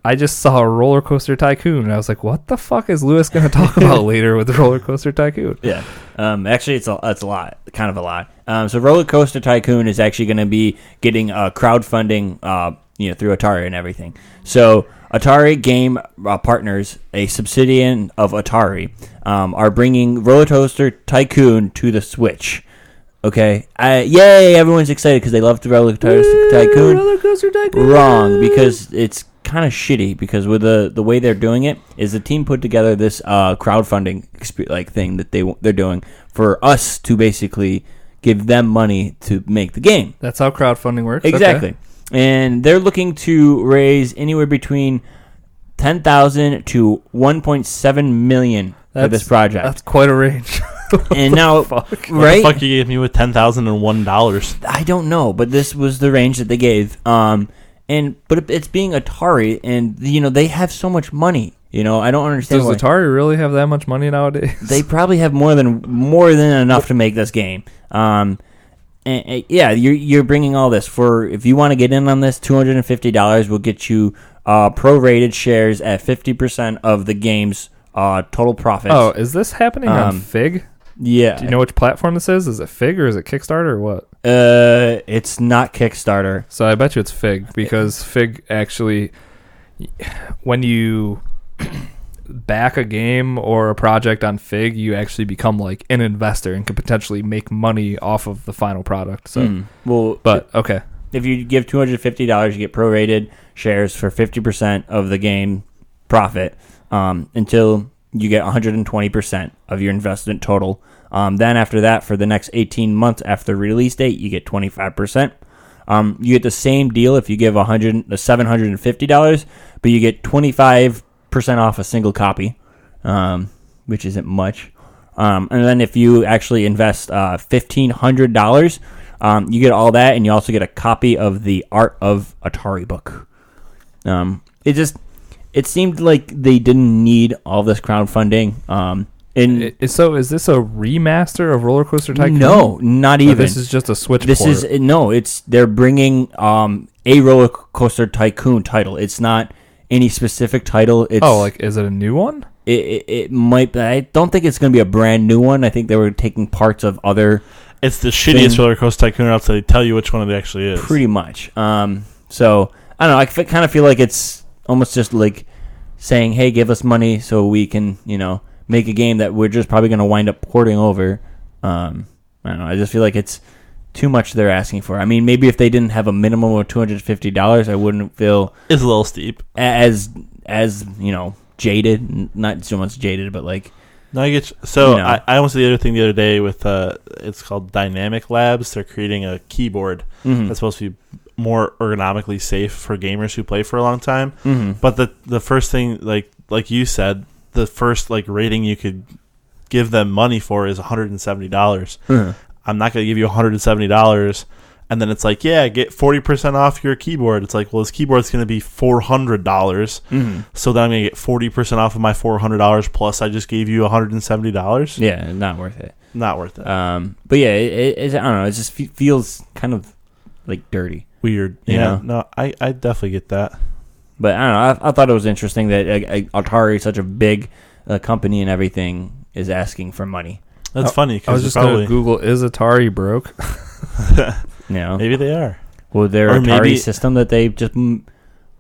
I just saw a Roller Coaster Tycoon, and I was like, what the fuck is Lewis going to talk about later with the Roller Coaster Tycoon? Yeah. Actually, it's a lot, kind of a lot. So Roller Coaster Tycoon is actually going to be getting crowdfunding through Atari and everything. So Atari Game Partners, a subsidiary of Atari, are bringing Roller Coaster Tycoon to the Switch. Okay. Yay, everyone's excited because they love the Roller Coaster Tycoon. Roller Coaster Tycoon. Wrong, because it's kind of shitty, because with the way they're doing it is the team put together this crowdfunding thing that they're doing for us to basically give them money to make the game. That's how crowdfunding works. Exactly. Okay. And they're looking to raise anywhere between $10,000 to $1.7 million for this project. That's quite a range. And now, What right? the fuck you gave me with $10,001? I don't know, but this was the range that they gave. But it's being Atari, and they have so much money. I don't understand. Does Atari really have that much money nowadays? They probably have more than enough to make this game. You're bringing all this for, if you want to get in on this, $250 will get you prorated shares at 50% of the game's total profits. Oh, is this happening on Fig? Yeah. Do you know which platform this is? Is it Fig or is it Kickstarter or what? It's not Kickstarter. So I bet you it's Fig, because Fig actually, when you back a game or a project on Fig, you actually become an investor and could potentially make money off of the final product. So, okay. If you give $250, you get prorated shares for 50% of the game profit until you get 120% of your investment total. Then after that, for the next 18 months after the release date, you get 25%. You get the same deal if you give $750, but you get 25% off a single copy, which isn't much. And then if you actually invest $1,500, you get all that, and you also get a copy of the Art of Atari book. it seemed like they didn't need all this crowdfunding. So is this a remaster of Roller Coaster Tycoon? No, not even. This is just a Switch This port. they're bringing a Roller Coaster Tycoon title. It's not any specific title. It's, is it a new one? It might be. I don't think it's going to be a brand new one. I think they were taking parts of other. It's the shittiest Roller Coaster Tycoon out, so they tell you which one it actually is. Pretty much. So I don't know. I kind of feel like it's almost just like saying, "Hey, give us money so we can, make a game that we're just probably going to wind up porting over." I don't know. I just feel like it's too much they're asking for. I mean, maybe if they didn't have a minimum of $250, I wouldn't feel it's a little steep. As jaded. Not so much jaded, but like. No, I get you. So I almost did the other thing the other day with it's called Dynamic Labs. They're creating a keyboard that's supposed to be more ergonomically safe for gamers who play for a long time. But the first thing, like you said, the first rating you could give them money for is $170. I'm not going to give you $170. And then it's like, yeah, get 40% off your keyboard. It's like, well, this keyboard's going to be $400. So then I'm going to get 40% off of my $400 plus I just gave you $170. Yeah, not worth it. Not worth it. But yeah, I don't know. It just feels kind of like dirty. Weird. Yeah. No, I definitely get that. But I don't know. I thought it was interesting that Atari, such a big company and everything, is asking for money. That's funny. I was just going to Google, is Atari broke? Maybe they are. Well, their Atari system that they just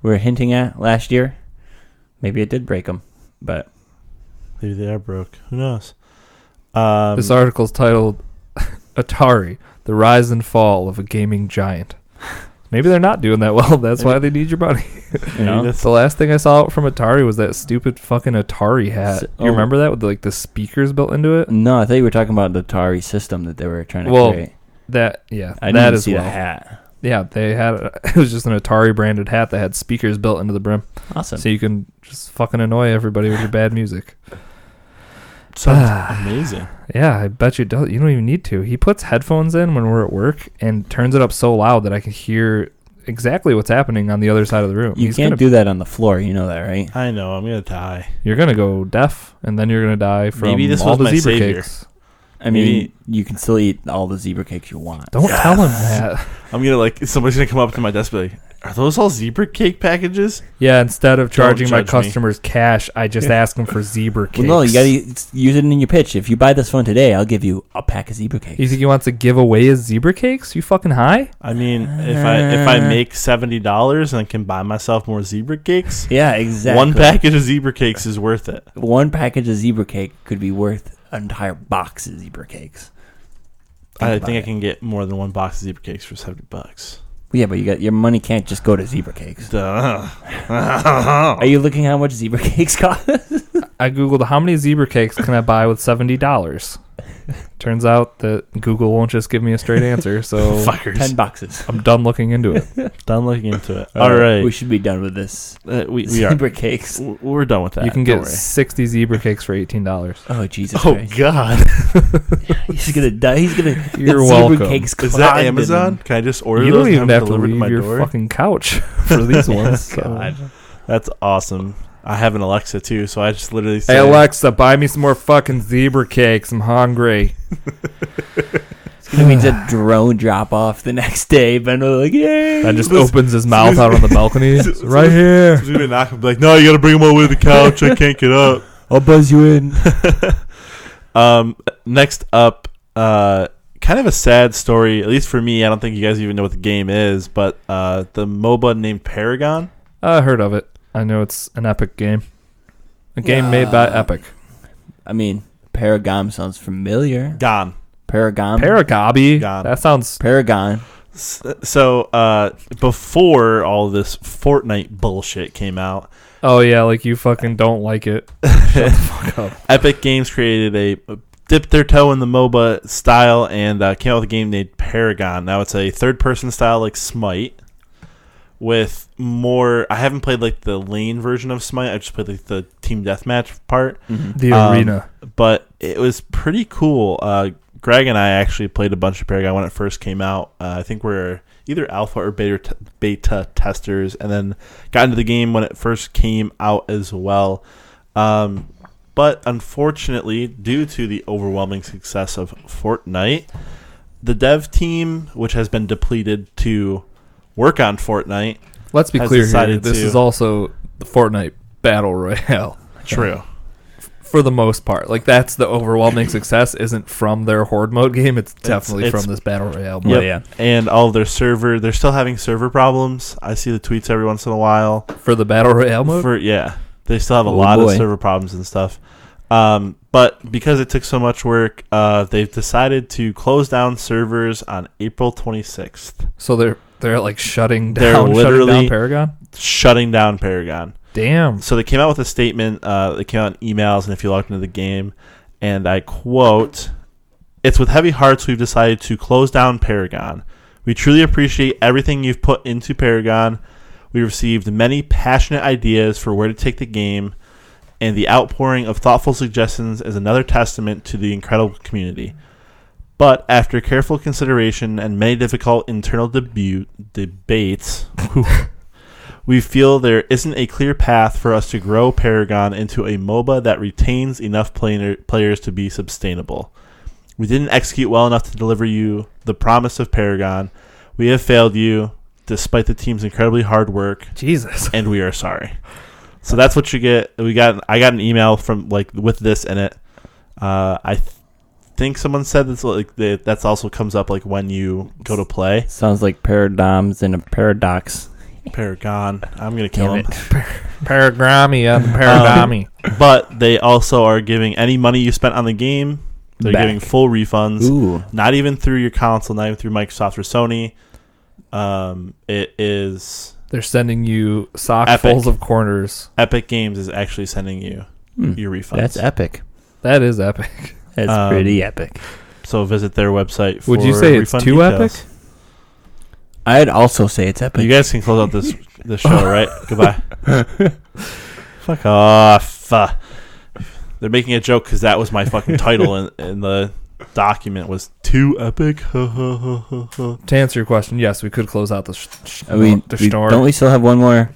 were hinting at last year, maybe it did break them. But maybe they are broke. Who knows? This article's titled Atari, the Rise and Fall of a Gaming Giant. Maybe they're not doing that well. That's why they need your money. The last thing I saw from Atari was that stupid fucking Atari hat. You remember that with the speakers built into it? No, I thought you were talking about the Atari system that they were trying to create. I didn't see the hat. Yeah, they had it was just an Atari branded hat that had speakers built into the brim. Awesome. So you can just fucking annoy everybody with your bad music. Sounds amazing. Yeah, I bet you don't. You don't even need to. He puts headphones in when we're at work and turns it up so loud that I can hear exactly what's happening on the other side of the room. You can't do that on the floor. You know that, right? I know. I'm gonna die. You're gonna go deaf, and then you're gonna die from maybe this all was the my zebra savior. cakes. I mean, you can still eat all the zebra cakes you want. Don't tell him that. I'm gonna somebody's gonna come up to my desk and be like, "Are those all zebra cake packages?" Yeah, instead of charging my customers cash, I just ask them for zebra cakes. Well, no, you gotta use it in your pitch. If you buy this phone today, I'll give you a pack of zebra cakes. You think he wants to give away his zebra cakes? You fucking high? I mean, if I make $70 and I can buy myself more zebra cakes, yeah, exactly. One package of zebra cakes is worth it. One package of zebra cake could be worth an entire box of zebra cakes. I think I can get more than one box of zebra cakes for $70. Yeah, but your money can't just go to zebra cakes. Are you looking how much zebra cakes cost? I googled how many zebra cakes can I buy with $70. Turns out that Google won't just give me a straight answer, so fuckers. 10 boxes. I'm done looking into it. Done looking into it. All right, we should be done with this. We zebra are. Cakes. We're done with that. You can get 60 zebra cakes for $18. Oh Jesus! Oh Christ. God! He's gonna die. He's gonna. You're zebra welcome. Cakes Is that Amazon? Can I just order you those? You don't even have to delivered leave my your door? fucking couch for these ones. God, that's awesome. I have an Alexa too, so I just literally say, "Hey Alexa, buy me some more fucking zebra cakes. I'm hungry." It's gonna mean a drone drop off the next day. Ben will like, yay! That just opens his mouth out on the balcony. Right here. He's gonna knock and be like, "No, you gotta bring him all the way to the couch. I can't get up. I'll buzz you in." Next up, kind of a sad story, at least for me. I don't think you guys even know what the game is, but the MOBA named Paragon. I heard of it. I know it's an Epic game. A game made by Epic. I mean, Paragon sounds familiar. Gone. Paragon. Paragabi. Gone. That sounds... Paragon. So, before all this Fortnite bullshit came out... Oh, yeah, like you fucking don't like it. Shut the fuck up. Epic Games created dipped their toe in the MOBA style and came out with a game named Paragon. Now, it's a third-person style like Smite. With more, I haven't played like the lane version of Smite. I just played like the team deathmatch part, the arena. But it was pretty cool. Greg and I actually played a bunch of Paragon when it first came out. I think we're either alpha or beta testers, and then got into the game when it first came out as well. But unfortunately, due to the overwhelming success of Fortnite, the dev team, which has been depleted to work on Fortnite, let's be clear here. This is also the Fortnite Battle Royale. True. For the most part. Like, that's the overwhelming success isn't from their Horde mode game. It's definitely from this Battle Royale mode. Yep. Yeah. And all of their server, they're still having server problems. I see the tweets every once in a while. For the Battle Royale mode? They still have a lot of server problems and stuff. But because it took so much work, they've decided to close down servers on April 26th. So they're like shutting down Paragon? Shutting down Paragon. Damn. So they came out with a statement. They came out in emails, and if you logged into the game, and I quote, "It's with heavy hearts we've decided to close down Paragon. We truly appreciate everything you've put into Paragon. We received many passionate ideas for where to take the game, and the outpouring of thoughtful suggestions is another testament to the incredible community. But after careful consideration and many difficult internal debates, we feel there isn't a clear path for us to grow Paragon into a MOBA that retains enough players to be sustainable. We didn't execute well enough to deliver you the promise of Paragon. We have failed you, despite the team's incredibly hard work. Jesus. And we are sorry." So that's what you get. I got an email from with this in it. I think someone said that's also comes up when you go to play. Sounds like paradigms and a paradox. Paragon. I'm gonna kill him. Paragami. But they also are giving any money you spent on the game. They're giving full refunds. Ooh. Not even through your console. Not even through Microsoft or Sony. It is. They're sending you full of corners. Epic Games is actually sending you your refunds. That's epic. That is epic. That's pretty epic. So visit their website for Would you say it's too details. epic? I'd also say it's epic. You guys can close out this show, right? Goodbye. Fuck off. They're making a joke because that was my fucking title in the document was too epic. To answer your question, yes, we could close out the story. Don't we still have one more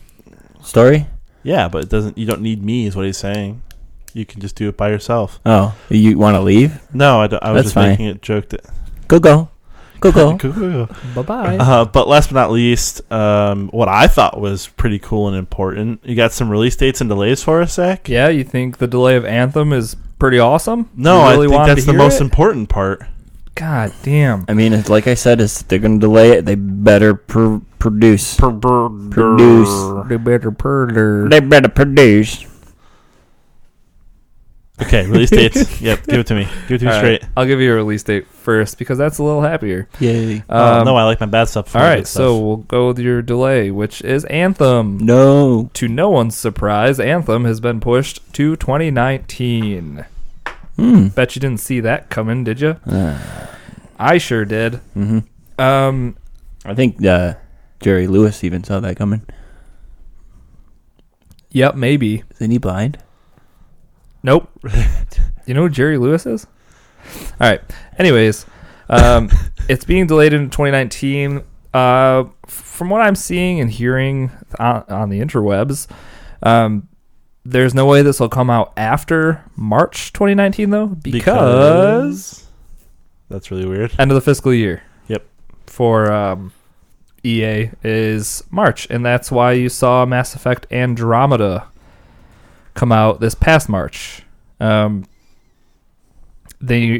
story? Yeah, but it doesn't. You don't need me, is what he's saying. You can just do it by yourself. Oh, you want to leave? No, I was just making a joke. Go. Bye-bye. But last but not least, what I thought was pretty cool and important. You got some release dates and delays for us, Zach? Yeah, you think the delay of Anthem is pretty awesome? No, I think that's the most important part. God damn. I mean, like I said, they're going to delay it. They better produce. They better produce. Okay, release dates. Yep, give it to me. Give it to me straight. I'll give you a release date first because that's a little happier. Yay. No, I like my bad stuff. All right, so we'll go with your delay, which is Anthem. No. To no one's surprise, Anthem has been pushed to 2019. Bet you didn't see that coming, did you? I sure did. Mm-hmm. I think Jerry Lewis even saw that coming. Yep, maybe. Isn't he blind? Nope. You know who Jerry Lewis is? All right. Anyways, it's being delayed into 2019. From what I'm seeing and hearing on the interwebs, there's no way this will come out after March 2019, though, because that's really weird. End of the fiscal year. Yep. For EA is March, and that's why you saw Mass Effect Andromeda come out this past March. They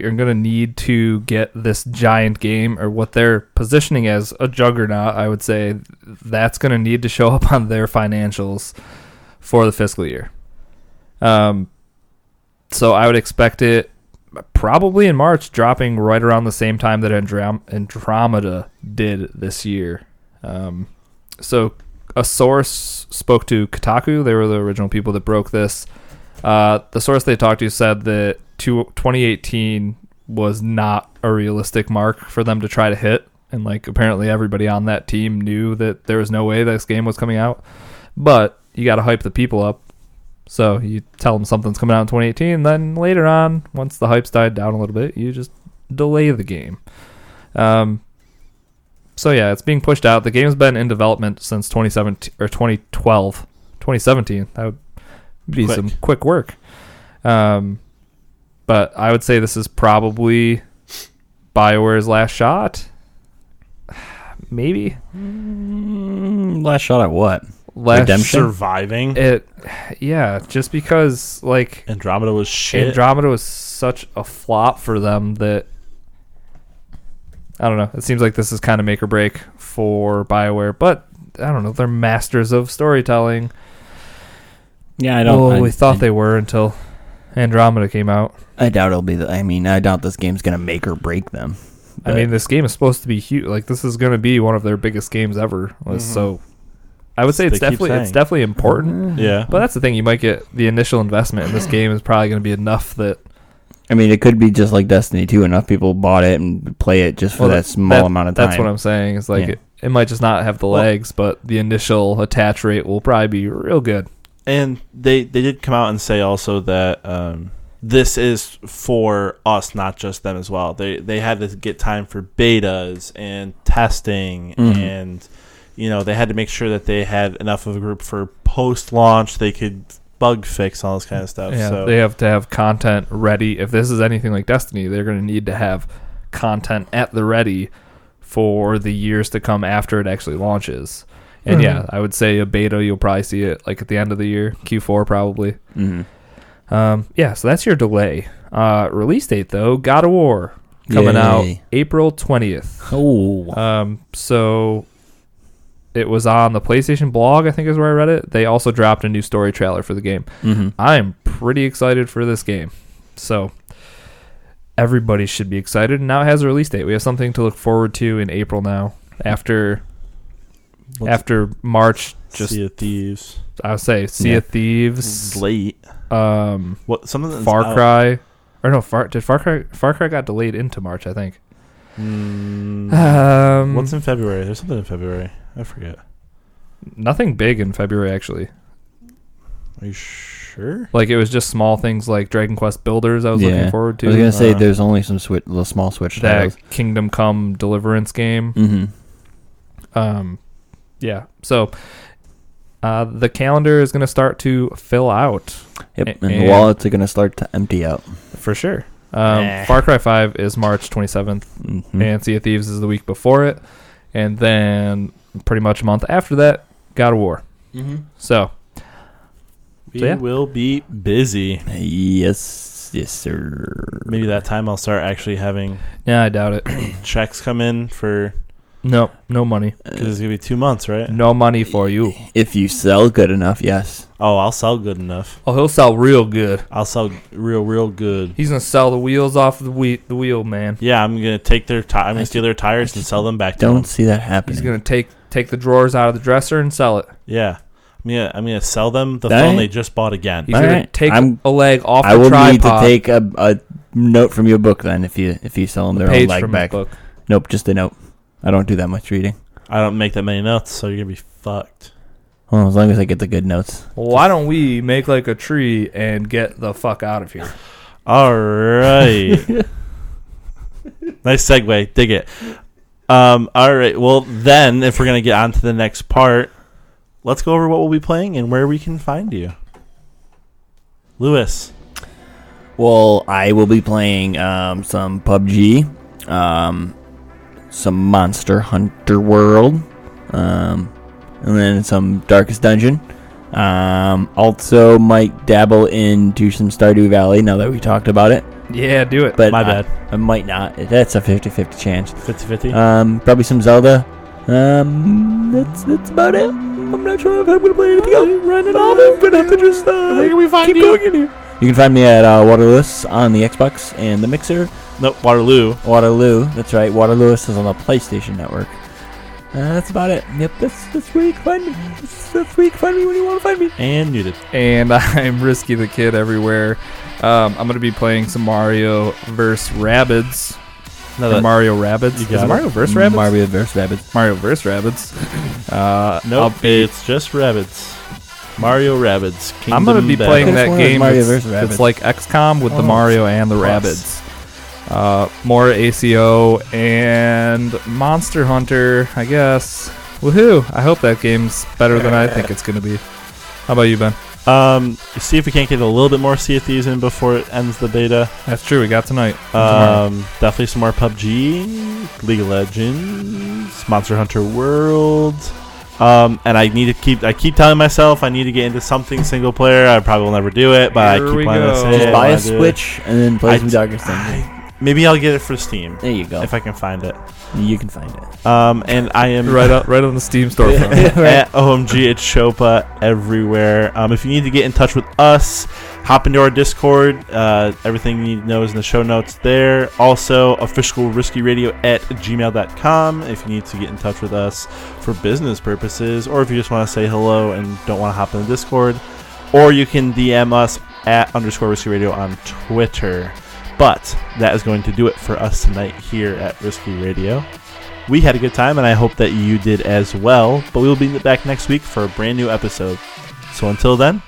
are going to need to get this giant game, or what they're positioning as a juggernaut, I would say, that's going to need to show up on their financials for the fiscal year. So I would expect it probably in March, dropping right around the same time that Andromeda did this year. So a source spoke to Kotaku. They were the original people that broke this. The source they talked to said that 2018 was not a realistic mark for them to try to hit. And apparently everybody on that team knew that there was no way this game was coming out. But you got to hype the people up. So you tell them something's coming out in 2018, and then later on, once the hype's died down a little bit, you just delay the game. So yeah, it's being pushed out. The game's been in development since 2017 or 2012, 2017. That would be some quick work. But I would say this is probably BioWare's last shot. Maybe. Last shot at what? Redemption? Surviving. Yeah, just because like Andromeda was shit. Andromeda was such a flop for them that I don't know. It seems like this is kind of make or break for BioWare, but I don't know. They're masters of storytelling. Yeah, I don't. Well, we thought they were until Andromeda came out. I doubt it'll be. I doubt this game's gonna make or break them. I mean, this game is supposed to be huge. Like, this is going to be one of their biggest games ever. Mm-hmm. So, I would say it's definitely important. Yeah, but that's the thing. You might get the initial investment in this game is probably going to be enough that. I mean, it could be just like Destiny 2. Enough people bought it and play it just for that small amount of time. That's what I'm saying. It's like it might just not have the legs, but the initial attach rate will probably be real good. And they did come out and say also that this is for us, not just them as well. They had to get time for betas and testing, and they had to make sure that they had enough of a group for post-launch. They could bug fix all this kind of stuff. Yeah, so they have to have content ready. If this is anything like Destiny, they're going to need to have content at the ready for the years to come after it actually launches. And I would say a beta, you'll probably see it like at the end of the year, Q4 probably. So that's your delay. Release date though, God of War coming out April 20th. So it was on the PlayStation blog, I think is where I read it. They also dropped a new story trailer for the game. I'm pretty excited for this game. So everybody should be excited. And now it has a release date. We have something to look forward to in April now. After March, just Sea of Thieves. I would say Sea of Thieves. Late. What? Something Far Cry. Or no, Far Cry got delayed into March, I think. What's in February? There's something in February. I forget. Nothing big in February, actually. Are you sure? Like, it was just small things like Dragon Quest Builders I was looking forward to. I was going to say there's only some little small Switch titles. That Kingdom Come Deliverance game. So the calendar is going to start to fill out. Yep, and the wallets are going to start to empty out. For sure. Far Cry 5 is March 27th, and Sea of Thieves is the week before it. And then pretty much a month after that, God of War. So we will be busy. Yes, sir. Maybe that time I'll start actually having I doubt it. checks come in for... No money. Because it's going to be 2 months, right? No money for you. If you sell good enough, yes. Oh, I'll sell good enough. Oh, he'll sell real good. I'll sell real good. He's going to sell the wheels off the wheel, man. Yeah, I'm going to take their I'm going to steal their tires and sell them back to them. Don't see that happening. He's going to take the drawers out of the dresser and sell it. Yeah. I'm going to sell them the phone they just bought again. He's going to take a leg off the tripod. I will need to take a note from your book then if you sell them their own leg back. Book. Nope, just a note. I don't do that much reading. I don't make that many notes, so you're going to be fucked. Well, as long as I get the good notes. Well, why don't we make like a tree and get the fuck out of here? All right. Nice segue. Dig it. All right. Well, then, if we're going to get on to the next part, let's go over what we'll be playing and where we can find you. Lewis. Well, I will be playing some PUBG, some Monster Hunter World, and then some Darkest Dungeon. Also might dabble into some Stardew Valley now that we talked about it. Yeah, do it. But my bad. I might not. That's a 50-50 chance. 50-50? Probably some Zelda. That's about it. I'm not sure if I'm going to play anything else. I'm going to have to just where can we find keep going in here. You can find me at Waterloo on the Xbox and the Mixer. Nope, Waterloo. That's right. Waterloo is on the PlayStation Network. That's about it. Yep, that's where you can find me. That's where you can find me when you want to find me. And muted. And I'm Risky the Kid everywhere. I'm going to be playing some Mario vs. Rabbids. Mario Rabbids. Is it Mario vs. Rabbids? Mario vs. Rabbids. Mario vs. Rabbids. Nope, it's just Rabbids. Mario Rabbids. I'm going to be playing that game. It's like XCOM with the Mario and the Rabbids. more ACO, and Monster Hunter, I guess. Woohoo! I hope that game's better than I think it's going to be. How about you, Ben? See if we can't get a little bit more Sea of Thieves in before it ends the beta. That's true. We got tonight. Definitely some more PUBG, League of Legends, Monster Hunter World. And I keep telling myself I need to get into something single player. I probably will never do it, but Here I keep we planning to go. say Just it, buy I a do it. Switch and then play some Darkest Dungeon. Maybe I'll get it for Steam. There you go. If I can find it. You can find it. And I am right on the Steam storefront. at OMG. It's Chopa everywhere. If you need to get in touch with us, hop into our Discord. Everything you need to know is in the show notes there. Also, officialriskyradio@gmail.com if you need to get in touch with us for business purposes, or if you just want to say hello and don't want to hop in the Discord, or you can DM us at _riskyradio on Twitter. But that is going to do it for us tonight here at Risky Radio. We had a good time, and I hope that you did as well. But we will be back next week for a brand new episode. So until then,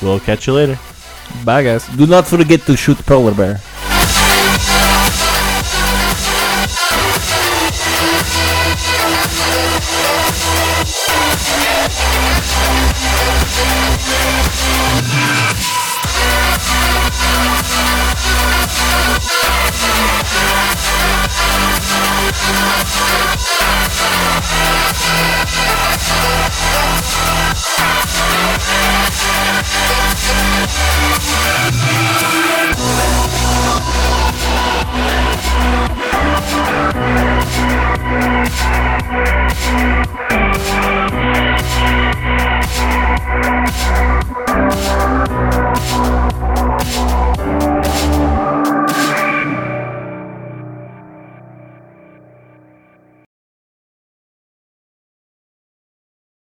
we'll catch you later. Bye, guys. Do not forget to shoot polar bear.